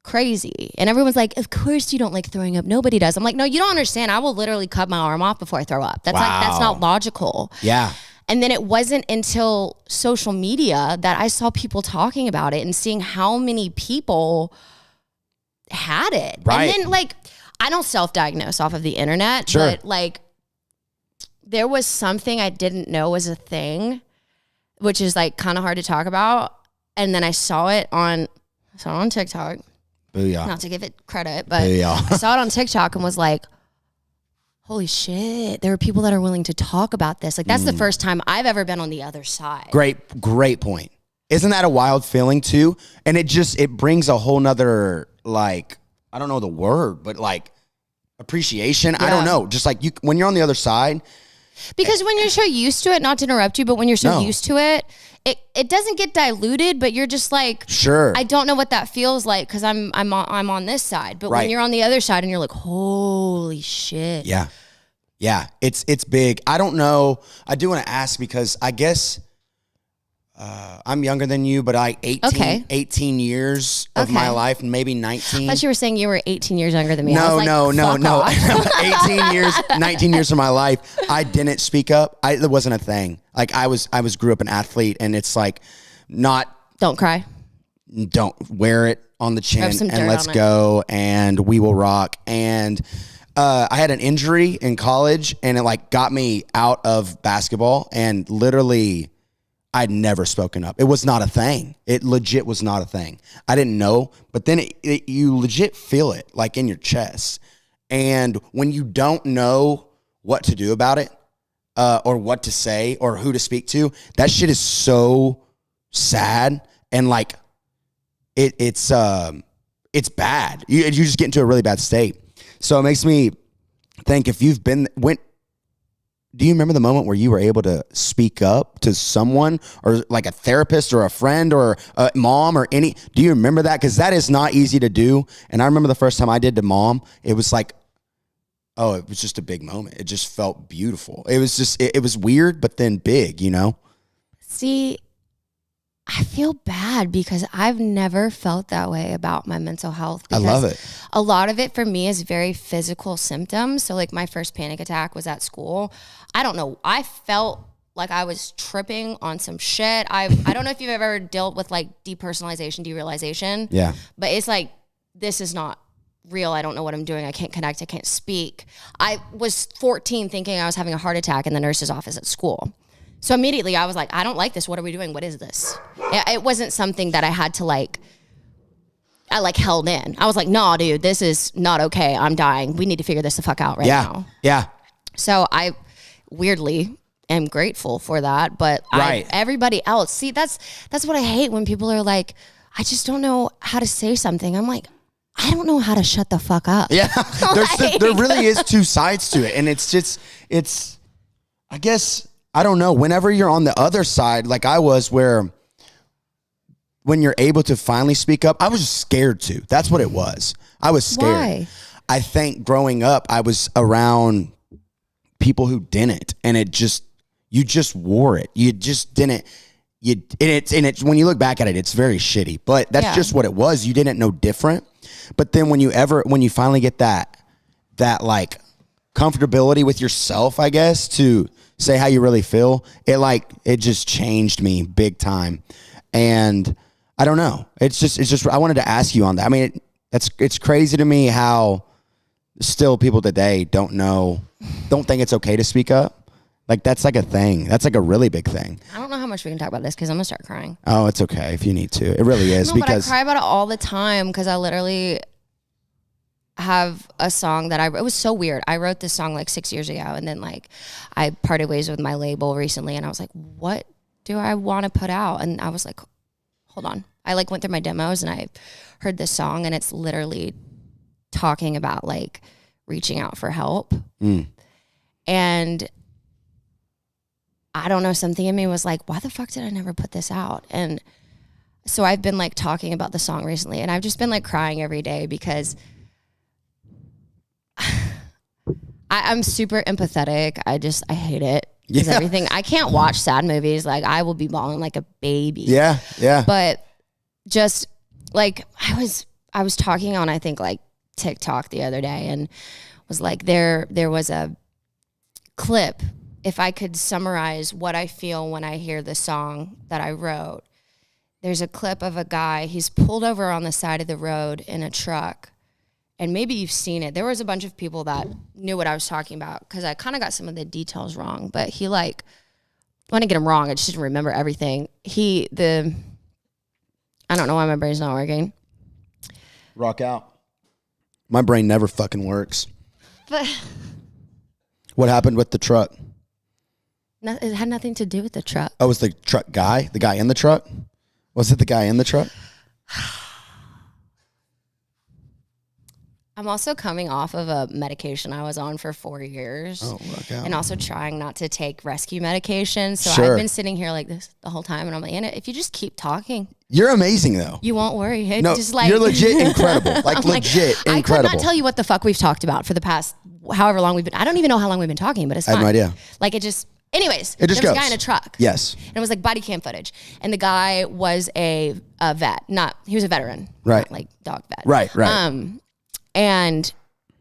crazy. And everyone's like, of course you don't like throwing up. Nobody does. I'm like, no, you don't understand. I will literally cut my arm off before I throw up. That's that's not logical. Yeah. And then it wasn't until social media that I saw people talking about it and seeing how many people had it. Right. And then like, I don't self-diagnose off of the internet, but like there was something I didn't know was a thing, which is like kind of hard to talk about. And then I saw it on TikTok. Booyah. Not to give it credit, but I saw it on TikTok and was like, holy shit, there are people that are willing to talk about this. Like that's the first time I've ever been on the other side. Great point. Isn't that a wild feeling too? And it brings a whole nother, like, I don't know the word, but like appreciation. I don't know. Just like when you're on the other side. Because when you're so used to it, not to interrupt you, but when you're so used to it, it doesn't get diluted, but you're just like, sure, I don't know what that feels like because I'm on this side. But when you're on the other side and you're like, holy shit. Yeah, it's big. I don't know. I do want to ask because I guess I'm younger than you, but 18 years of my life, maybe 19. I thought you were saying you were 18 years younger than me. No. 18 years, 19 years of my life, I didn't speak up. It wasn't a thing. Like I grew up an athlete, and it's like Don't cry. Don't wear it on the chin, and let's go, and we will rock. And I had an injury in college, and it like got me out of basketball, and literally I'd never spoken up. It was not a thing. It legit was not a thing. I didn't know, but then you legit feel it like in your chest. And when you don't know what to do about it, or what to say or who to speak to, that shit is so sad. And like, it's bad. You just get into a really bad state. So it makes me think if you've do you remember the moment where you were able to speak up to someone or like a therapist or a friend or a mom or do you remember that? Because that is not easy to do. And I remember the first time I did to mom, it was like, oh, it was just a big moment. It just felt beautiful. It was just, it was weird, but then big, you know? See, I feel bad because I've never felt that way about my mental health. I love it. A lot of it for me is very physical symptoms. So like my first panic attack was at school. I don't know. I felt like I was tripping on some shit. I don't know if you've ever dealt with like depersonalization, derealization. Yeah. But it's like, this is not real. I don't know what I'm doing. I can't connect. I can't speak. I was 14 thinking I was having a heart attack in the nurse's office at school. So immediately I was like, I don't like this. What are we doing? What is this? It wasn't something that I had to I held in. I was like, nah, dude, this is not okay. I'm dying. We need to figure this the fuck out right now. Yeah. So I weirdly am grateful for that. But everybody else, see, that's what I hate when people are like, I just don't know how to say something. I'm like, I don't know how to shut the fuck up. Yeah. There really is two sides to it. And it's I guess, I don't know, whenever you're on the other side, like I was, where when you're able to finally speak up, I was scared to. That's what it was. I was scared. Why? I think growing up, I was around people who didn't, and you just wore it. You just didn't. When you look back at it, it's very shitty, but that's just what it was. You didn't know different. But then when you finally get that like comfortability with yourself, I guess, to say how you really feel, it just changed me big time. And I don't know. It's just I wanted to ask you on that. I mean, it's crazy to me how still people today don't think it's okay to speak up. Like that's like a thing. That's like a really big thing. I don't know how much we can talk about this because I'm gonna start crying. Oh, it's okay if you need to. It really is. No, but I cry about it all the time because I literally have a song that it was so weird. I wrote this song like 6 years ago, and then like I parted ways with my label recently, and I was like, what do I want to put out? And I was like, hold on. I like went through my demos and I heard this song, and it's literally talking about like reaching out for help. And I don't know, something in me was like, why the fuck did I never put this out? And so I've been like talking about the song recently, and I've just been like crying every day because I'm super empathetic. I hate it. Because everything, I can't watch sad movies. Like I will be bawling like a baby. Yeah. But just like I was talking on, I think like TikTok the other day, and was like, there was a clip. If I could summarize what I feel when I hear the song that I wrote, there's a clip of a guy, he's pulled over on the side of the road in a truck. And maybe you've seen it. There was a bunch of people that knew what I was talking about because I kind of got some of the details wrong. But he I want to get him wrong. I just didn't remember everything. I don't know why my brain's not working. Rock out. My brain never fucking works. But What happened with the truck? It had nothing to do with the truck. Oh, was the truck guy? The guy in the truck? Was it the guy in the truck? I'm also coming off of a medication I was on for 4 years. Oh, look out. And also trying not to take rescue medication. So Sure. I've been sitting here like this the whole time. And I'm like, Anna, if you just keep talking, You're amazing, though. you won't worry. It's No, just like, you're legit incredible. Like, I'm legit I could incredible. not tell you what the fuck we've talked about for the past however long we've been. I don't even know how long we've been talking, but it's I fine. have no idea. Like it just, anyways, It just there was goes. a guy in a truck. Yes. And it was like body cam footage. And the guy was a vet. He was a veteran. Right. Not like dog vet. Right. And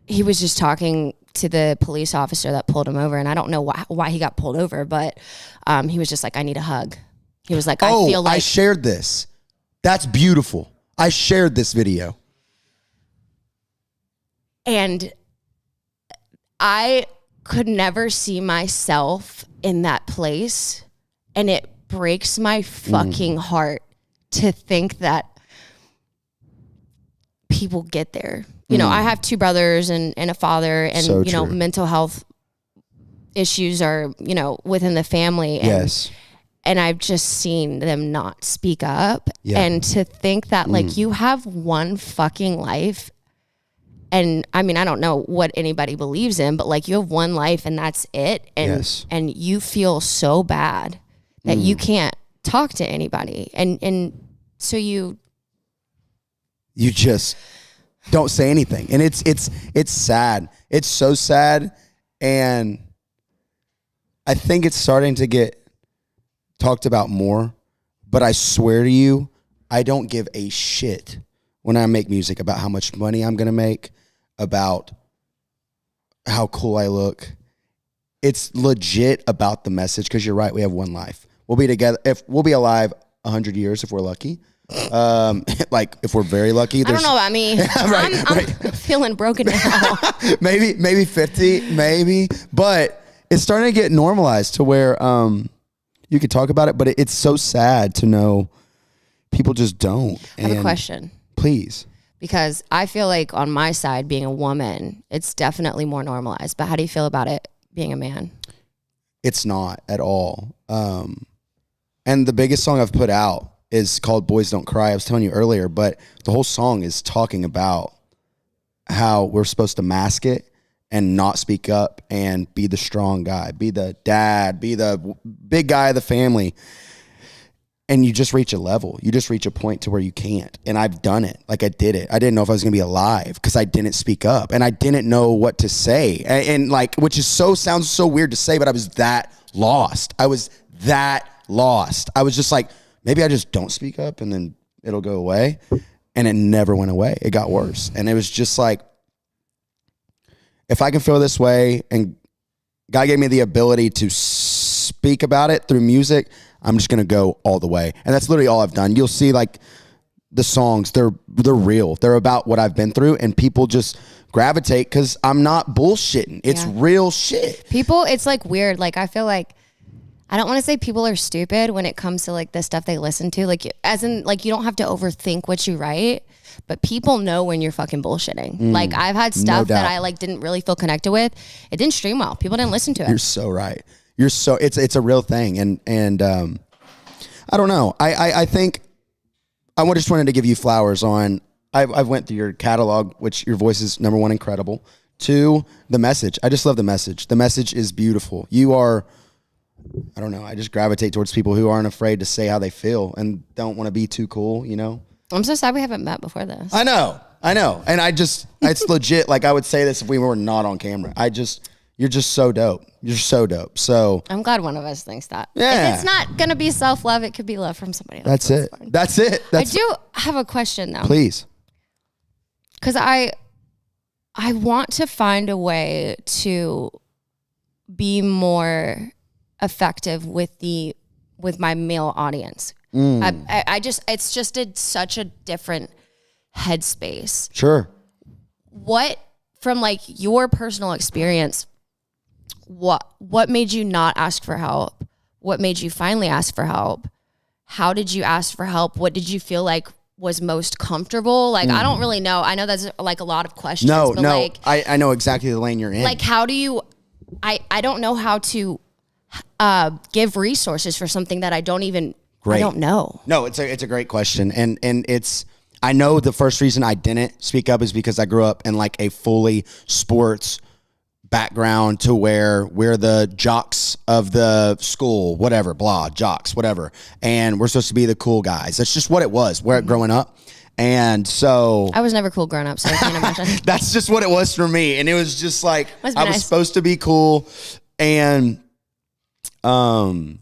he was just talking to the police officer that pulled him over. And I don't know why he got pulled over, but he was just like, I need a hug. He was like, I feel like. I shared this. That's beautiful. I shared this video. And I could never see myself in that place. And it breaks my fucking heart to think that people get there. You know, I have 2 brothers and a father, and, So you know, true. mental health issues are, you know, within the family. And, Yes. and I've just seen them not speak up. Yeah. And to think that, like, you have one fucking life. And I mean, I don't know what anybody believes in, but like, you have one life and that's it. And, Yes. and you feel so bad that you can't talk to anybody. And so you just don't say anything. And it's sad. It's so sad. And I think it's starting to get talked about more, but I swear to you, I don't give a shit when I make music about how much money I'm going to make, about how cool I look. It's legit about the message, because you're right. We have one life. We'll be together. We'll be alive 100 years if we're lucky. Like if we're very lucky. I don't know about me. I'm feeling broken now. maybe 50, maybe. But it's starting to get normalized to where you could talk about it, but it's so sad to know people just don't. I have a question. Please. Because I feel like on my side, being a woman, it's definitely more normalized. But how do you feel about it being a man? It's not at all. And the biggest song I've put out is called Boys Don't Cry. I was telling you earlier, but the whole song is talking about how we're supposed to mask it and not speak up and be the strong guy, be the dad, be the big guy of the family. And you just reach a level. You just reach a point to where you can't. And I've done it. Like, I did it. I didn't know if I was going to be alive because I didn't speak up. And I didn't know what to say. And like, which is sounds so weird to say, but I was that lost. I was just like, maybe I just don't speak up and then it'll go away. And it never went away. It got worse. And it was just like, if I can feel this way and God gave me the ability to speak about it through music, I'm just going to go all the way. And that's literally all I've done. You'll see like the songs, they're real. They're about what I've been through, and people just gravitate because I'm not bullshitting. It's real shit. People, it's like weird. Like, I feel like, I don't want to say people are stupid when it comes to like the stuff they listen to. Like, as in, like, you don't have to overthink what you write, but people know when you're fucking bullshitting. Like, I've had stuff that I like didn't really feel connected with. It didn't stream well. People didn't listen to it. You're so right. It's a real thing. And I don't know. I think I just wanted to give you flowers on, I've went through your catalog, which your voice is number one, incredible. 2, the message. I just love the message. The message is beautiful. You are, I don't know. I just gravitate towards people who aren't afraid to say how they feel and don't want to be too cool, you know? I'm so sad we haven't met before this. I know. And it's legit. Like, I would say this if we were not on camera. You're just so dope. You're so dope. So I'm glad one of us thinks that. Yeah. If it's not going to be self-love, it could be love from somebody else. that's it. Fine. That's it. I do have a question though. Please. Because I want to find a way to be more effective with my male audience. I just, it's just such a different headspace. Sure. What, from like your personal experience, what made you not ask for help? What made you finally ask for help? How did you ask for help? What did you feel like was most comfortable? Like, I don't really know. I know that's like a lot of questions. No. Like, I know exactly the lane you're in. like, how do you I don't know how to give resources for something that I don't know. No, it's a great question. And I know the first reason I didn't speak up is because I grew up in like a fully sports background to where we're the jocks of the school, whatever, blah, jocks, whatever. And we're supposed to be the cool guys. That's just what it was growing up. And so I was never cool growing up, so I can't imagine. That's just what it was for me. And it was just like, I was nice. supposed to be cool. And I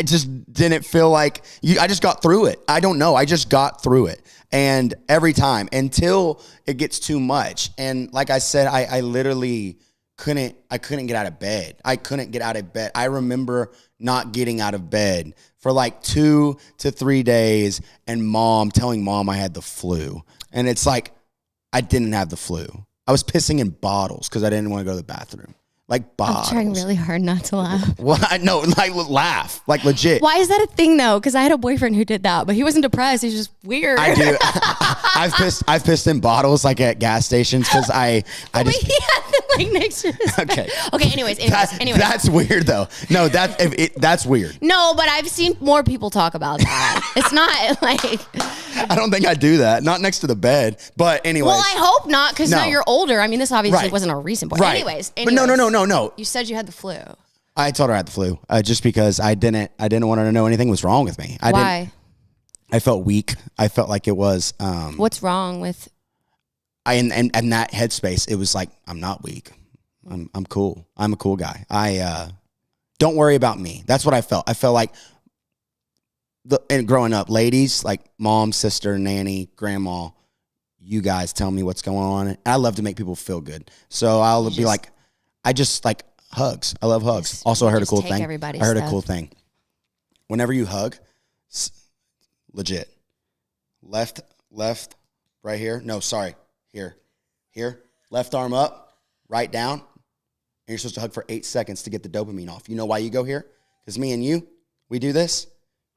just didn't feel like I just got through it. I don't know. I just got through it. And every time until it gets too much. And like I said, I literally couldn't get out of bed. I couldn't get out of bed. I remember not getting out of bed for like 2 to 3 days and telling mom I had the flu. And it's like, I didn't have the flu. I was pissing in bottles because I didn't want to go to the bathroom. Like bottles. I'm trying really hard not to laugh. Well, no, like laugh, like legit. Why is that a thing though? Because I had a boyfriend who did that, but he wasn't depressed. He's just weird. I do. I've pissed in bottles like at gas stations because I just. He had them like next to his bed. Okay. Okay. Anyways. That's weird though. No, that's weird. No, but I've seen more people talk about that. It's not like. I don't think I do that. Not next to the bed. But anyways. Well, I hope not, because now you're older. I mean, this obviously Right. wasn't a recent point. Right. Anyways. But no. You said you had the flu. I told her I had the flu just because I didn't want her to know anything was wrong with me. Why? I felt weak. I felt like it was. What's wrong with? In that headspace, it was like, I'm not weak. I'm cool. I'm a cool guy. Don't worry about me. That's what I felt. I felt like and growing up, ladies like mom, sister, nanny, grandma, you guys tell me what's going on. And I love to make people feel good. So I'll be like, I just like hugs. I love hugs. Also, I heard a cool thing. I heard a cool thing. Whenever you hug, legit, left, right here. No, sorry, here, left arm up, right down. And you're supposed to hug for 8 seconds to get the dopamine off. You know why you go here? Because me and you, we do this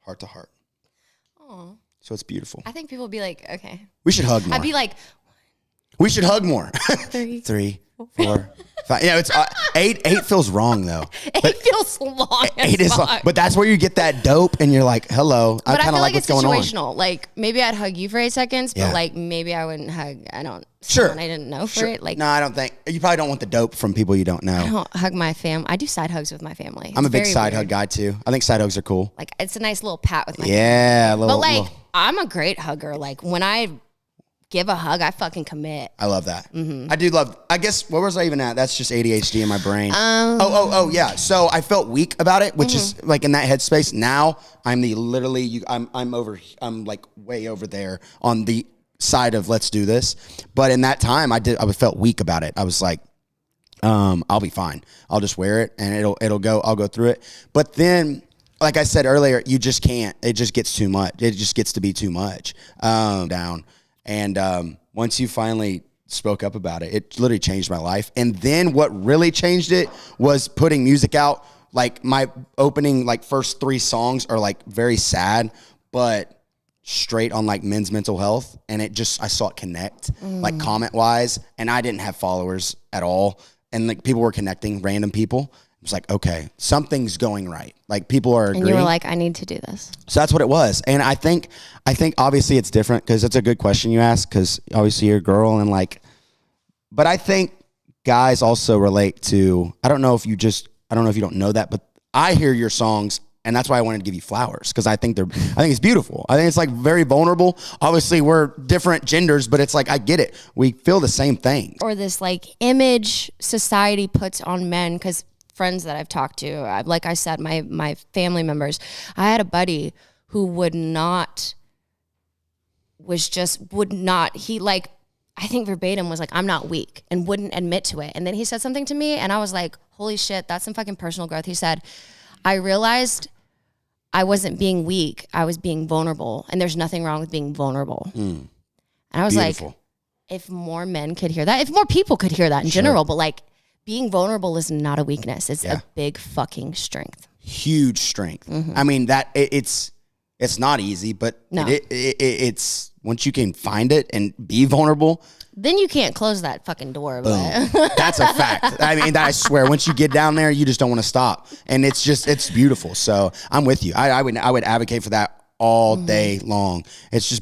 heart to heart. Oh. So it's beautiful. I think people would be like, okay. We should hug more. I'd be like, we should hug more. 3, 4, 5. Yeah, it's 8. 8 feels wrong though. 8 feels long. 8 is long, but that's where you get that dope, and you're like, "Hello." But I kind feel of like what's it's going on. situational. Like maybe I'd hug you for 8 seconds, but like maybe I wouldn't hug. Someone I didn't know for it. Like no, I don't think you probably don't want the dope from people you don't know. I don't hug my family. I do side hugs with my family. I'm a big side hug guy too. I think side hugs are cool. Like it's a nice little pat with my family. But like I'm a great hugger. Like when I give a hug, I fucking commit. I love that. Mm-hmm. I do love. I guess what was I even at? That's just ADHD in my brain. Yeah. So I felt weak about it, which is like in that headspace. Now I'm I'm like way over there on the side of let's do this. But in that time, I felt weak about it. I was like, I'll be fine. I'll just wear it and it'll go. I'll go through it. But then, like I said earlier, you just can't. It just gets too much. It just gets to be too much. Down. And once you finally spoke up about it, it literally changed my life. And then what really changed it was putting music out. Like my opening, like first 3 songs are like very sad, but straight on like men's mental health. And I saw it connect, like comment wise. And I didn't have followers at all. And like people were connecting, random people. It was like, okay, something's going right. Like people are agreeing. And you were like, I need to do this. So that's what it was. And I think obviously it's different because it's a good question you ask because obviously you're a girl and like, but I think guys also relate to, I don't know if you don't know that, but I hear your songs and that's why I wanted to give you flowers because I think it's beautiful. I think it's like very vulnerable. Obviously we're different genders, but it's like, I get it. We feel the same thing. Or this like image society puts on men because friends that I've talked to, like I said, my family members, I had a buddy who would not, he like, I think verbatim was like, I'm not weak and wouldn't admit to it. And then he said something to me and I was like, holy shit, that's some fucking personal growth. He said, I realized I wasn't being weak. I was being vulnerable and there's nothing wrong with being vulnerable. And I was Beautiful. like, if more men could hear that, if more people could hear that in general, but like, being vulnerable is not a weakness. It's a big fucking strength. Huge strength. I mean, that it's not easy, but no. it's once you can find it and be vulnerable, then you can't close that fucking door. But that's a fact. I mean, I swear, once you get down there, you just don't want to stop, and it's beautiful. So I'm with you. I would advocate for that all day long. It's just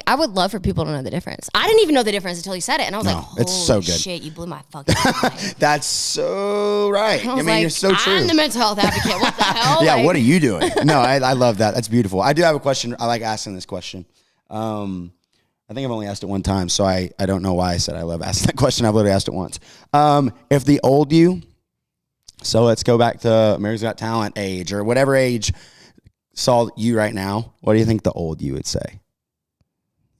I would love for people to know the difference. I didn't even know the difference until he said it, and I was like, "Holy it's so good. shit, you blew my fucking mind." That's so right. I mean, like, you're so true. I'm the mental health advocate. What the hell? Yeah, what are you doing? No, I love that. That's beautiful. I do have a question. I like asking this question. I think I've only asked it one time, so I don't know why I said I love asking that question. I've literally asked it once. If the old you, so let's go back to America's Got Talent age or whatever age, saw you right now, what do you think the old you would say?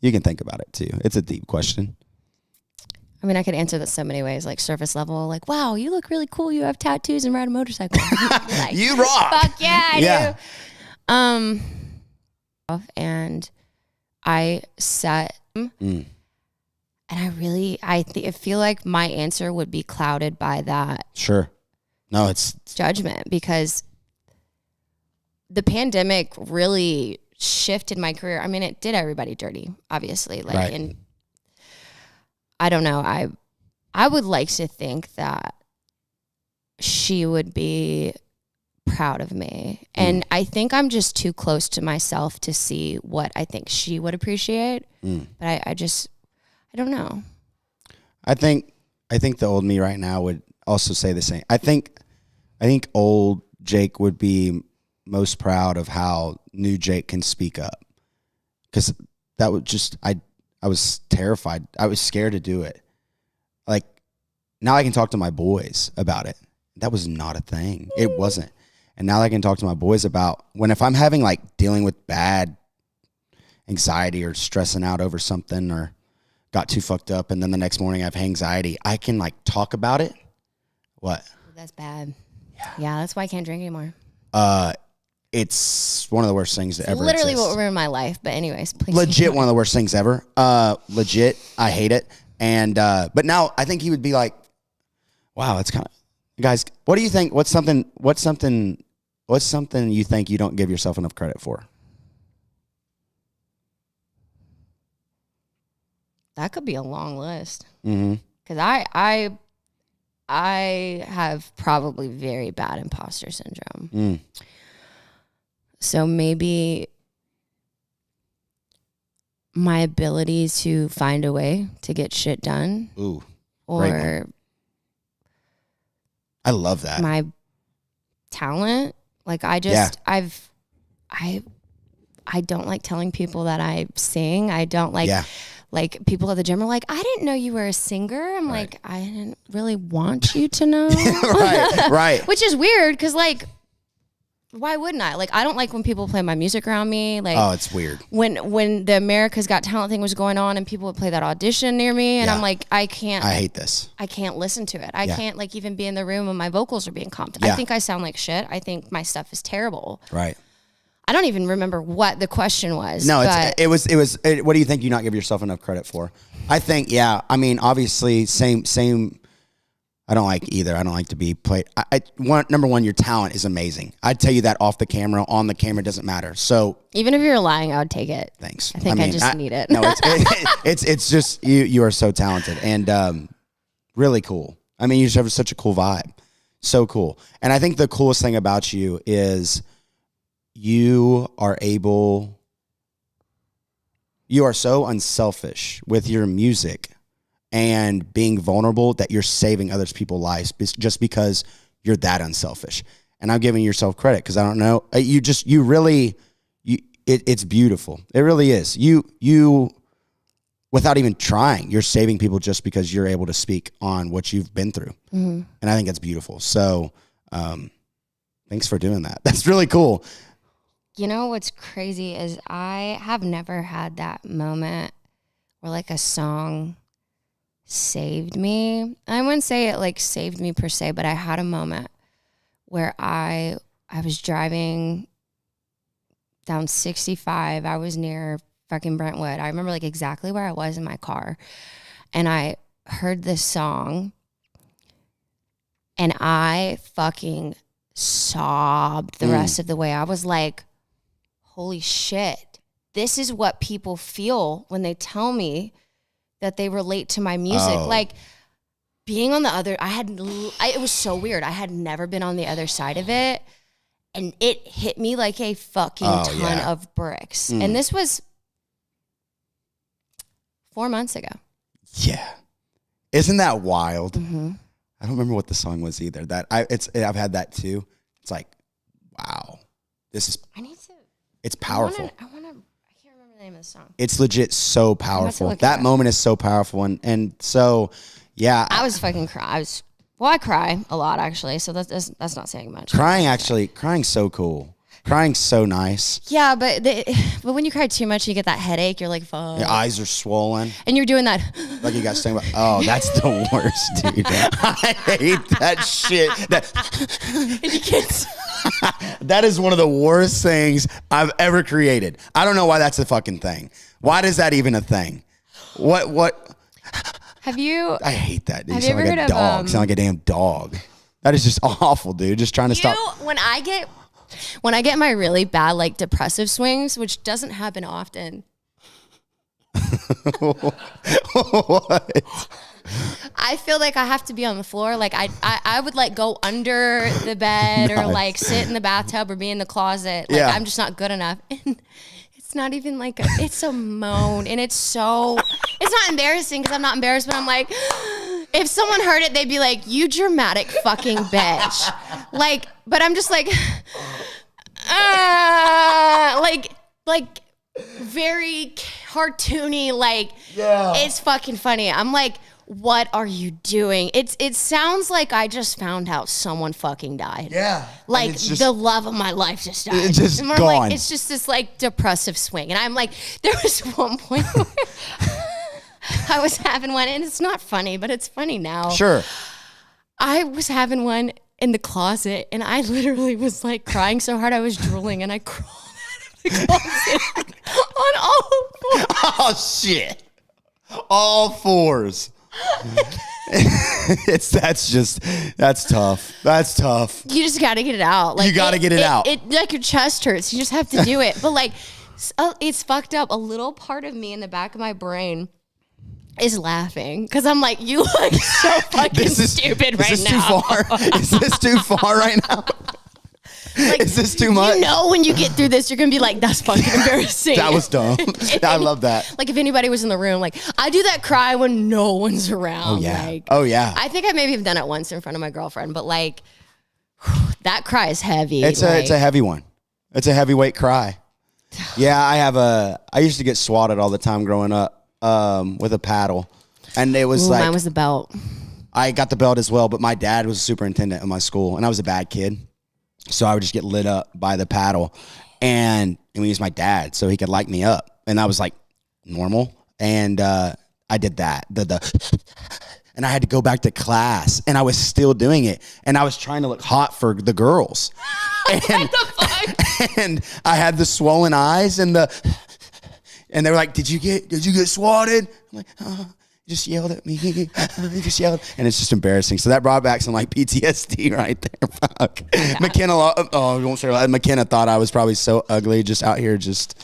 You can think about it too. It's a deep question. I mean, I could answer this so many ways, like surface level, like, wow, you look really cool. You have tattoos and ride a motorcycle. Like, you rock. Fuck yeah, I do. And I sat, and I feel like my answer would be clouded by that. Sure. No, it's judgment, because the pandemic really shifted my career. I mean, it did everybody dirty, obviously. Like, right. And I don't know. I would like to think that she would be proud of me. And I think I'm just too close to myself to see what I think she would appreciate. But I don't know. I think the old me right now would also say the same. I think old Jake would be most proud of how new Jake can speak up, because that would just I was terrified. I was scared to do it. Like, now I can talk to my boys about it. That was not a thing. It wasn't. And now I can talk to my boys about if I'm having like dealing with bad anxiety or stressing out over something or got too fucked up, and then the next morning I have anxiety, I can like talk about it. What? That's bad. Yeah, that's why I can't drink anymore. It's one of the worst things that ever literally exists. what ruined my life. But anyways, please. Legit one of the worst things ever. Legit, I hate it. And but now I think he would be like, wow, it's kind of, guys, what do you think? What's something you think you don't give yourself enough credit for? That could be a long list. Mm-hmm. Because I have probably very bad imposter syndrome. So maybe my ability to find a way to get shit done. Ooh, or I love that. My talent. Like, I don't like telling people that I sing. I don't like, like, people at the gym are like, I didn't know you were a singer. I'm like, I didn't really want you to know. Right. Which is weird, because, like, why wouldn't I? Like, I don't like when people play my music around me. Like, oh, it's weird. When the America's Got Talent thing was going on and people would play that audition near me, and I'm like, I hate this. I can't listen to it. I can't, like, even be in the room when my vocals are being comped. I think I sound like shit. I think my stuff is terrible. Right. I don't even remember what the question was. No, it was. What do you think you not give yourself enough credit for? I think, I mean, obviously, same. I don't like either. I don't like to be played. Number one, your talent is amazing. I'd tell you that off the camera, on the camera, doesn't matter. So even if you're lying, I would take it. Thanks. I think I just need it. No, it's just you are so talented and really cool. I mean, you just have such a cool vibe. So cool. And I think the coolest thing about you is you are so unselfish with your music and being vulnerable that you're saving others people's lives just because you're that unselfish. And I'm giving yourself credit because I don't know. It's beautiful. It really is. You, without even trying, you're saving people just because you're able to speak on what you've been through. Mm-hmm. And I think that's beautiful. So thanks for doing that. That's really cool. You know what's crazy is I have never had that moment where like a song saved me. I wouldn't say it like saved me per se, but I had a moment where I was driving down 65. I was near fucking Brentwood. I remember like exactly where I was in my car, and I heard this song and I fucking sobbed the rest of the way. I was like, holy shit, this is what people feel when they tell me that they relate to my music. Oh. Like being on the other, it was so weird. I had never been on the other side of it. And it hit me like a fucking ton of bricks. And this was 4 months ago. Yeah. Isn't that wild? Mm-hmm. I don't remember what the song was either. I've had that too. It's like, wow. It's powerful. I can't remember the name of the song. It's legit so powerful. That moment is so powerful. And so, yeah. I was fucking crying. I cry a lot actually, so that's not saying much. Crying's so cool. Crying's so nice. Yeah, but when you cry too much, you get that headache. You're like, fuck. Your eyes are swollen. And you're doing that. Like you got stung by. Oh, that's the worst, dude. I hate that shit. And you can't. That is one of the worst things I've ever created. I don't know why that's a fucking thing. Why is that even a thing? What? Have you? I hate that, dude. Have You you ever sound like a dog. Sound like a damn dog. That is just awful, dude. Just trying to stop. When I get my really bad like depressive swings, which doesn't happen often. What? I feel like I have to be on the floor. Like I would like go under the bed or like sit in the bathtub or be in the closet. Like I'm just not good enough. And it's not even like it's a moan, and it's not embarrassing because I'm not embarrassed, but I'm like, if someone heard it, they'd be like, you dramatic fucking bitch. Like, but I'm just like, like very cartoony, like it's fucking funny. I'm like, what are you doing? It sounds like I just found out someone fucking died. Yeah. Like the love of my life just died. It's just and we're gone. like, it's just this like depressive swing. And I'm like, there was one point where I was having one, and it's not funny, but it's funny now. Sure. I was having one in the closet, and I literally was like crying so hard I was drooling, and I crawled out of the closet on all fours. Oh shit! All fours. That's tough. That's tough. You just got to get it out. Like you got to get it out. It like your chest hurts. You just have to do it. But like, it's fucked up. A little part of me in the back of my brain is laughing because I'm like, you look so fucking stupid right now. Is this too far? Is this too far right now? Like, is this too much? You know, when you get through this, you're gonna be like, "That's fucking embarrassing." That was dumb. I love that. Like if anybody was in the room, like I do that cry when no one's around. Oh yeah. Like, oh yeah. I think I maybe have done it once in front of my girlfriend, but like that cry is heavy. It's a heavy one. It's a heavyweight cry. Yeah, I used to get swatted all the time growing up with a paddle, and it was like mine was the belt. I got the belt as well, but my dad was a superintendent in my school, and I was a bad kid. So I would just get lit up by the paddle, and he was my dad, so he could light me up, and I was like normal, and I did that, and I had to go back to class, and I was still doing it, and I was trying to look hot for the girls, and, and I had the swollen eyes and they were like, "Did you get swatted?" I'm like, just yelled at me. Just yelled. And it's just embarrassing. So that brought back some like PTSD right there. Fuck. Yeah. McKenna, I won't say that. McKenna thought I was probably so ugly just out here just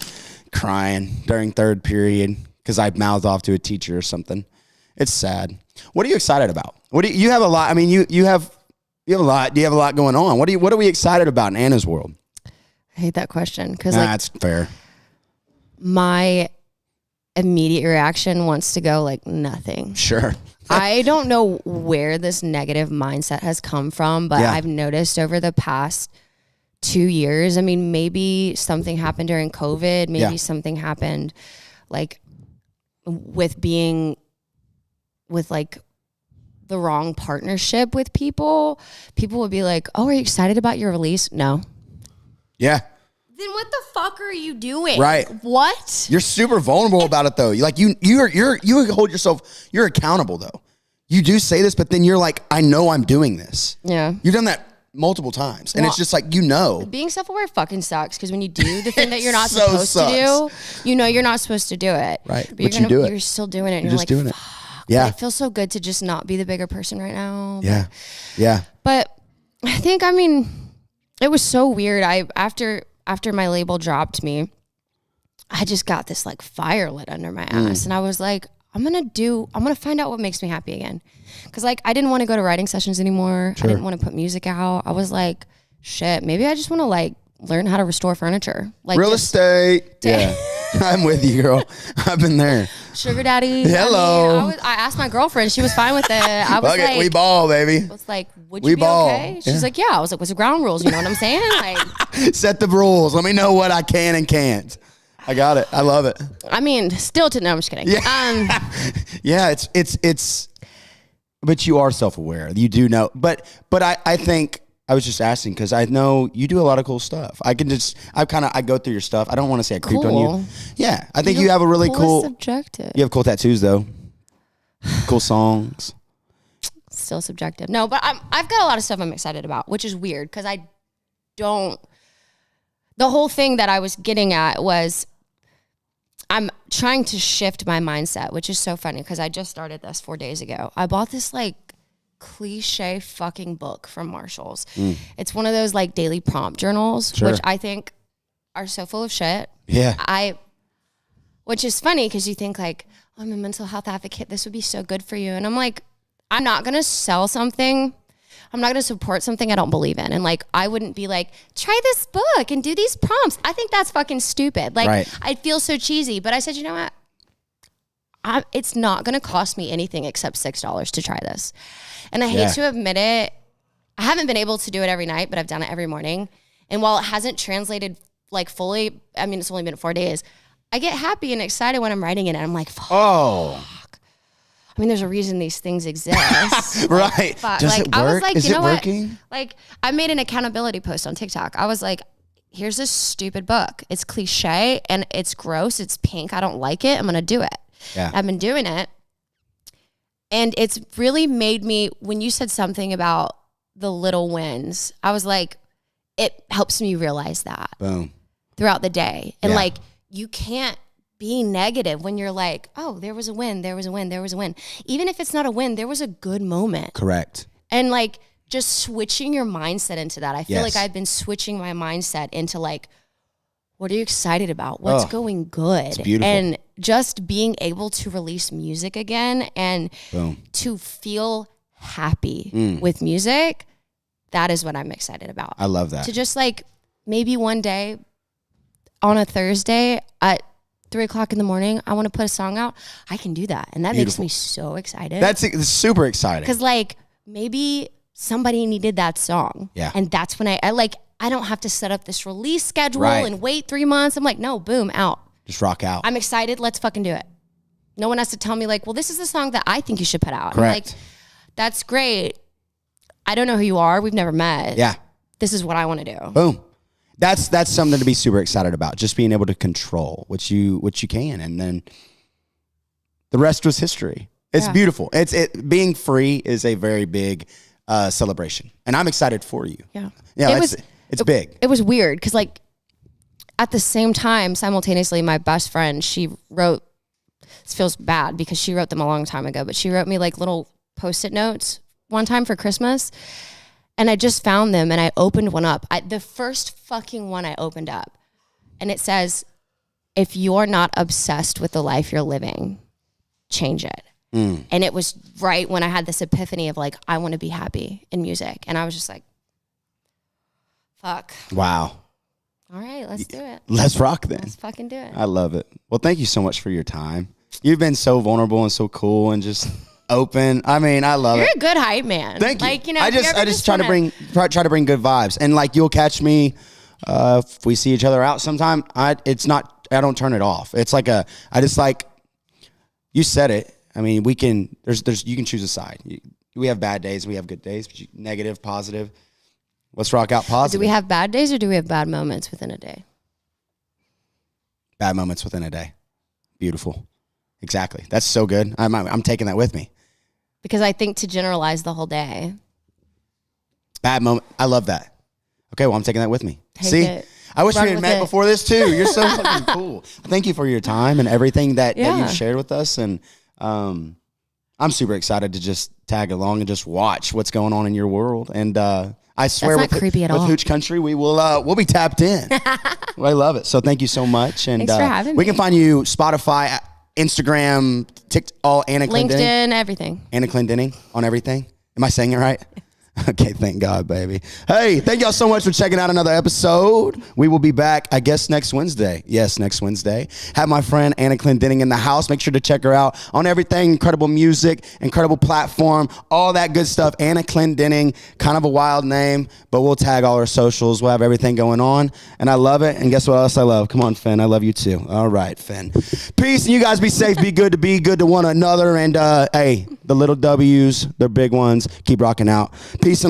crying during third period because I mouthed off to a teacher or something. It's sad. What are you excited about? You have a lot. I mean, you have a lot. Do you have a lot going on? What are we excited about in Anna's world? I hate that question because that's fair. My immediate reaction wants to go like nothing. Sure. I don't know where this negative mindset has come from, but I've noticed over the past 2 years, I mean, maybe something happened during COVID, maybe something happened like with being with like the wrong partnership with people. People would be like, "Oh, are you excited about your release?" No. Yeah. Then what the fuck are you doing? Right. What? You're super vulnerable about it though. Like you hold yourself, you're accountable though. You do say this, but then you're like, I know I'm doing this. Yeah. You've done that multiple times. And it's just like, you know. Being self-aware fucking sucks because when you do the thing that you're not supposed to do, you know you're not supposed to do it. Right. But you do it. You're still doing it. And you're just doing like, it. Fuck. Yeah. It feels so good to just not be the bigger person right now. Yeah. Yeah. But I think, I mean, it was so weird. After my label dropped me, I just got this like fire lit under my ass. And I was like, I'm going to find out what makes me happy again. Cause like, I didn't want to go to writing sessions anymore. Sure. I didn't want to put music out. I was like, shit, maybe I just want to like learn how to restore furniture. Like real estate. Yeah. I'm with you, girl. I've been there. Sugar daddy. Hello. I mean, I asked my girlfriend. She was fine with it. I was like, we ball, baby. I was like, would We you be ball. okay? She's Yeah. like, yeah. I was like, what's the ground rules? You know what I'm saying? Like, Set the rules. Let me know what I can and can't. I got it. I love it. I mean, still to, no, I'm just kidding. Yeah. Yeah, it's but you are self-aware. You do know. But I think I was just asking because I know you do a lot of cool stuff. I go through your stuff. I don't want to say I creeped on you. Cool. Yeah. I think you have a really cool subjective. You have cool tattoos though. Cool songs. Still subjective. No, but I've got a lot of stuff I'm excited about, which is weird because the whole thing that I was getting at was I'm trying to shift my mindset, which is so funny because I just started this 4 days ago. I bought this like cliche fucking book from Marshall's. It's one of those like daily prompt journals, Sure. which I think are so full of shit. Yeah. Which is funny because you think like, oh, I'm a mental health advocate. This would be so good for you. And I'm like, I'm not going to sell something. I'm not going to support something I don't believe in. And like, I wouldn't be like, try this book and do these prompts. I think that's fucking stupid. Like, Right. I feel so cheesy. But I said, you know what? It's not going to cost me anything except $6 to try this. And I hate to admit it. I haven't been able to do it every night, but I've done it every morning. And while it hasn't translated like fully, I mean, it's only been 4 days. I get happy and excited when I'm writing it. And I'm like, fuck. Oh. I mean, there's a reason these things exist. Right. Fuck. Does Like, it work? I was like, Is you know it what? working? Like, I made an accountability post on TikTok. I was like, here's this stupid book. It's cliche and it's gross. It's pink. I don't like it. I'm going to do it. Yeah. I've been doing it. And it's really made me, when you said something about the little wins, I was like, it helps me realize that Boom. throughout the day. And Yeah. like, you can't be negative when you're like, oh, there was a win, there was a win, there was a win. Even if it's not a win, there was a good moment. Correct. And like, just switching your mindset into that. I feel Yes. like I've been switching my mindset into like, what are you excited about? What's Oh, going good? it's beautiful. And just being able to release music again and Boom. to feel happy with music, that is what I'm excited about. I love that. To just like maybe one day on a Thursday at 3:00 in the morning, I want to put a song out. I can do that. And that Beautiful. makes me so excited. That's super exciting. Because like maybe somebody needed that song. Yeah. And that's when I don't have to set up this release schedule Right. and wait 3 months. I'm like, no, boom, out. Just rock out. I'm excited. Let's fucking do it. No one has to tell me like, well, this is the song that I think you should put out. I'm Correct. like, that's great. I don't know who you are. We've never met. Yeah. This is what I want to do. Boom. That's something to be super excited about. Just being able to control what you can, and then the rest was history. It's beautiful. Being free is a very big celebration, and I'm excited for you. Yeah. Yeah. It's big. It was weird because like at the same time, simultaneously, my best friend, she wrote, this feels bad because she wrote them a long time ago, but she wrote me like little Post-it notes one time for Christmas. And I just found them and I opened one up. The first fucking one I opened up. And it says, if you're not obsessed with the life you're living, change it. And it was right when I had this epiphany of like, I want to be happy in music. And I was just like, fuck. Wow. All right, let's do it. Let's rock then. Let's fucking do it. I love it. Well, thank you so much for your time. You've been so vulnerable and so cool and just open. I mean, I love You're it. a good hype man. Thank you. Like, you know, I if you just ever try to bring good vibes, and like you'll catch me if we see each other out sometime. I don't turn it off. It's like I just like you said it. I mean, we can. You can choose a side. We have bad days. We have good days. Negative, positive. Let's rock out positive. Do we have bad days or do we have bad moments within a day? Bad moments within a day. Beautiful. Exactly. That's so good. I'm taking that with me. Because I think to generalize the whole day. Bad moment. I love that. Okay, well, I'm taking that with me. Take See? it. I wish Run we had with met it. before this too. You're so fucking cool. Thank you for your time and everything that Yeah. you've shared with us. And I'm super excited to just tag along and just watch what's going on in your world. And I swear, not creepy at all. with Hooche Country, we'll be tapped in. I love it. So thank you so much. And Thanks for having we me. can find you Spotify, Instagram, TikTok, all Anna Clendening. LinkedIn, everything. Anna Clendening on everything. Am I saying it right? Okay, thank God, baby. Hey, thank y'all so much for checking out another episode. We will be back, I guess, next Wednesday. Yes, next Wednesday. Have my friend Anna Clendening in the house. Make sure to check her out on everything. Incredible music, incredible platform, all that good stuff. Anna Clendening, kind of a wild name, but we'll tag all her socials. We'll have everything going on, and I love it. And guess what else I love? Come on, Finn. I love you too. All right, Finn. Peace, and you guys be safe. Be good to one another. And hey, the little W's, they're big ones. Keep rocking out. Peace and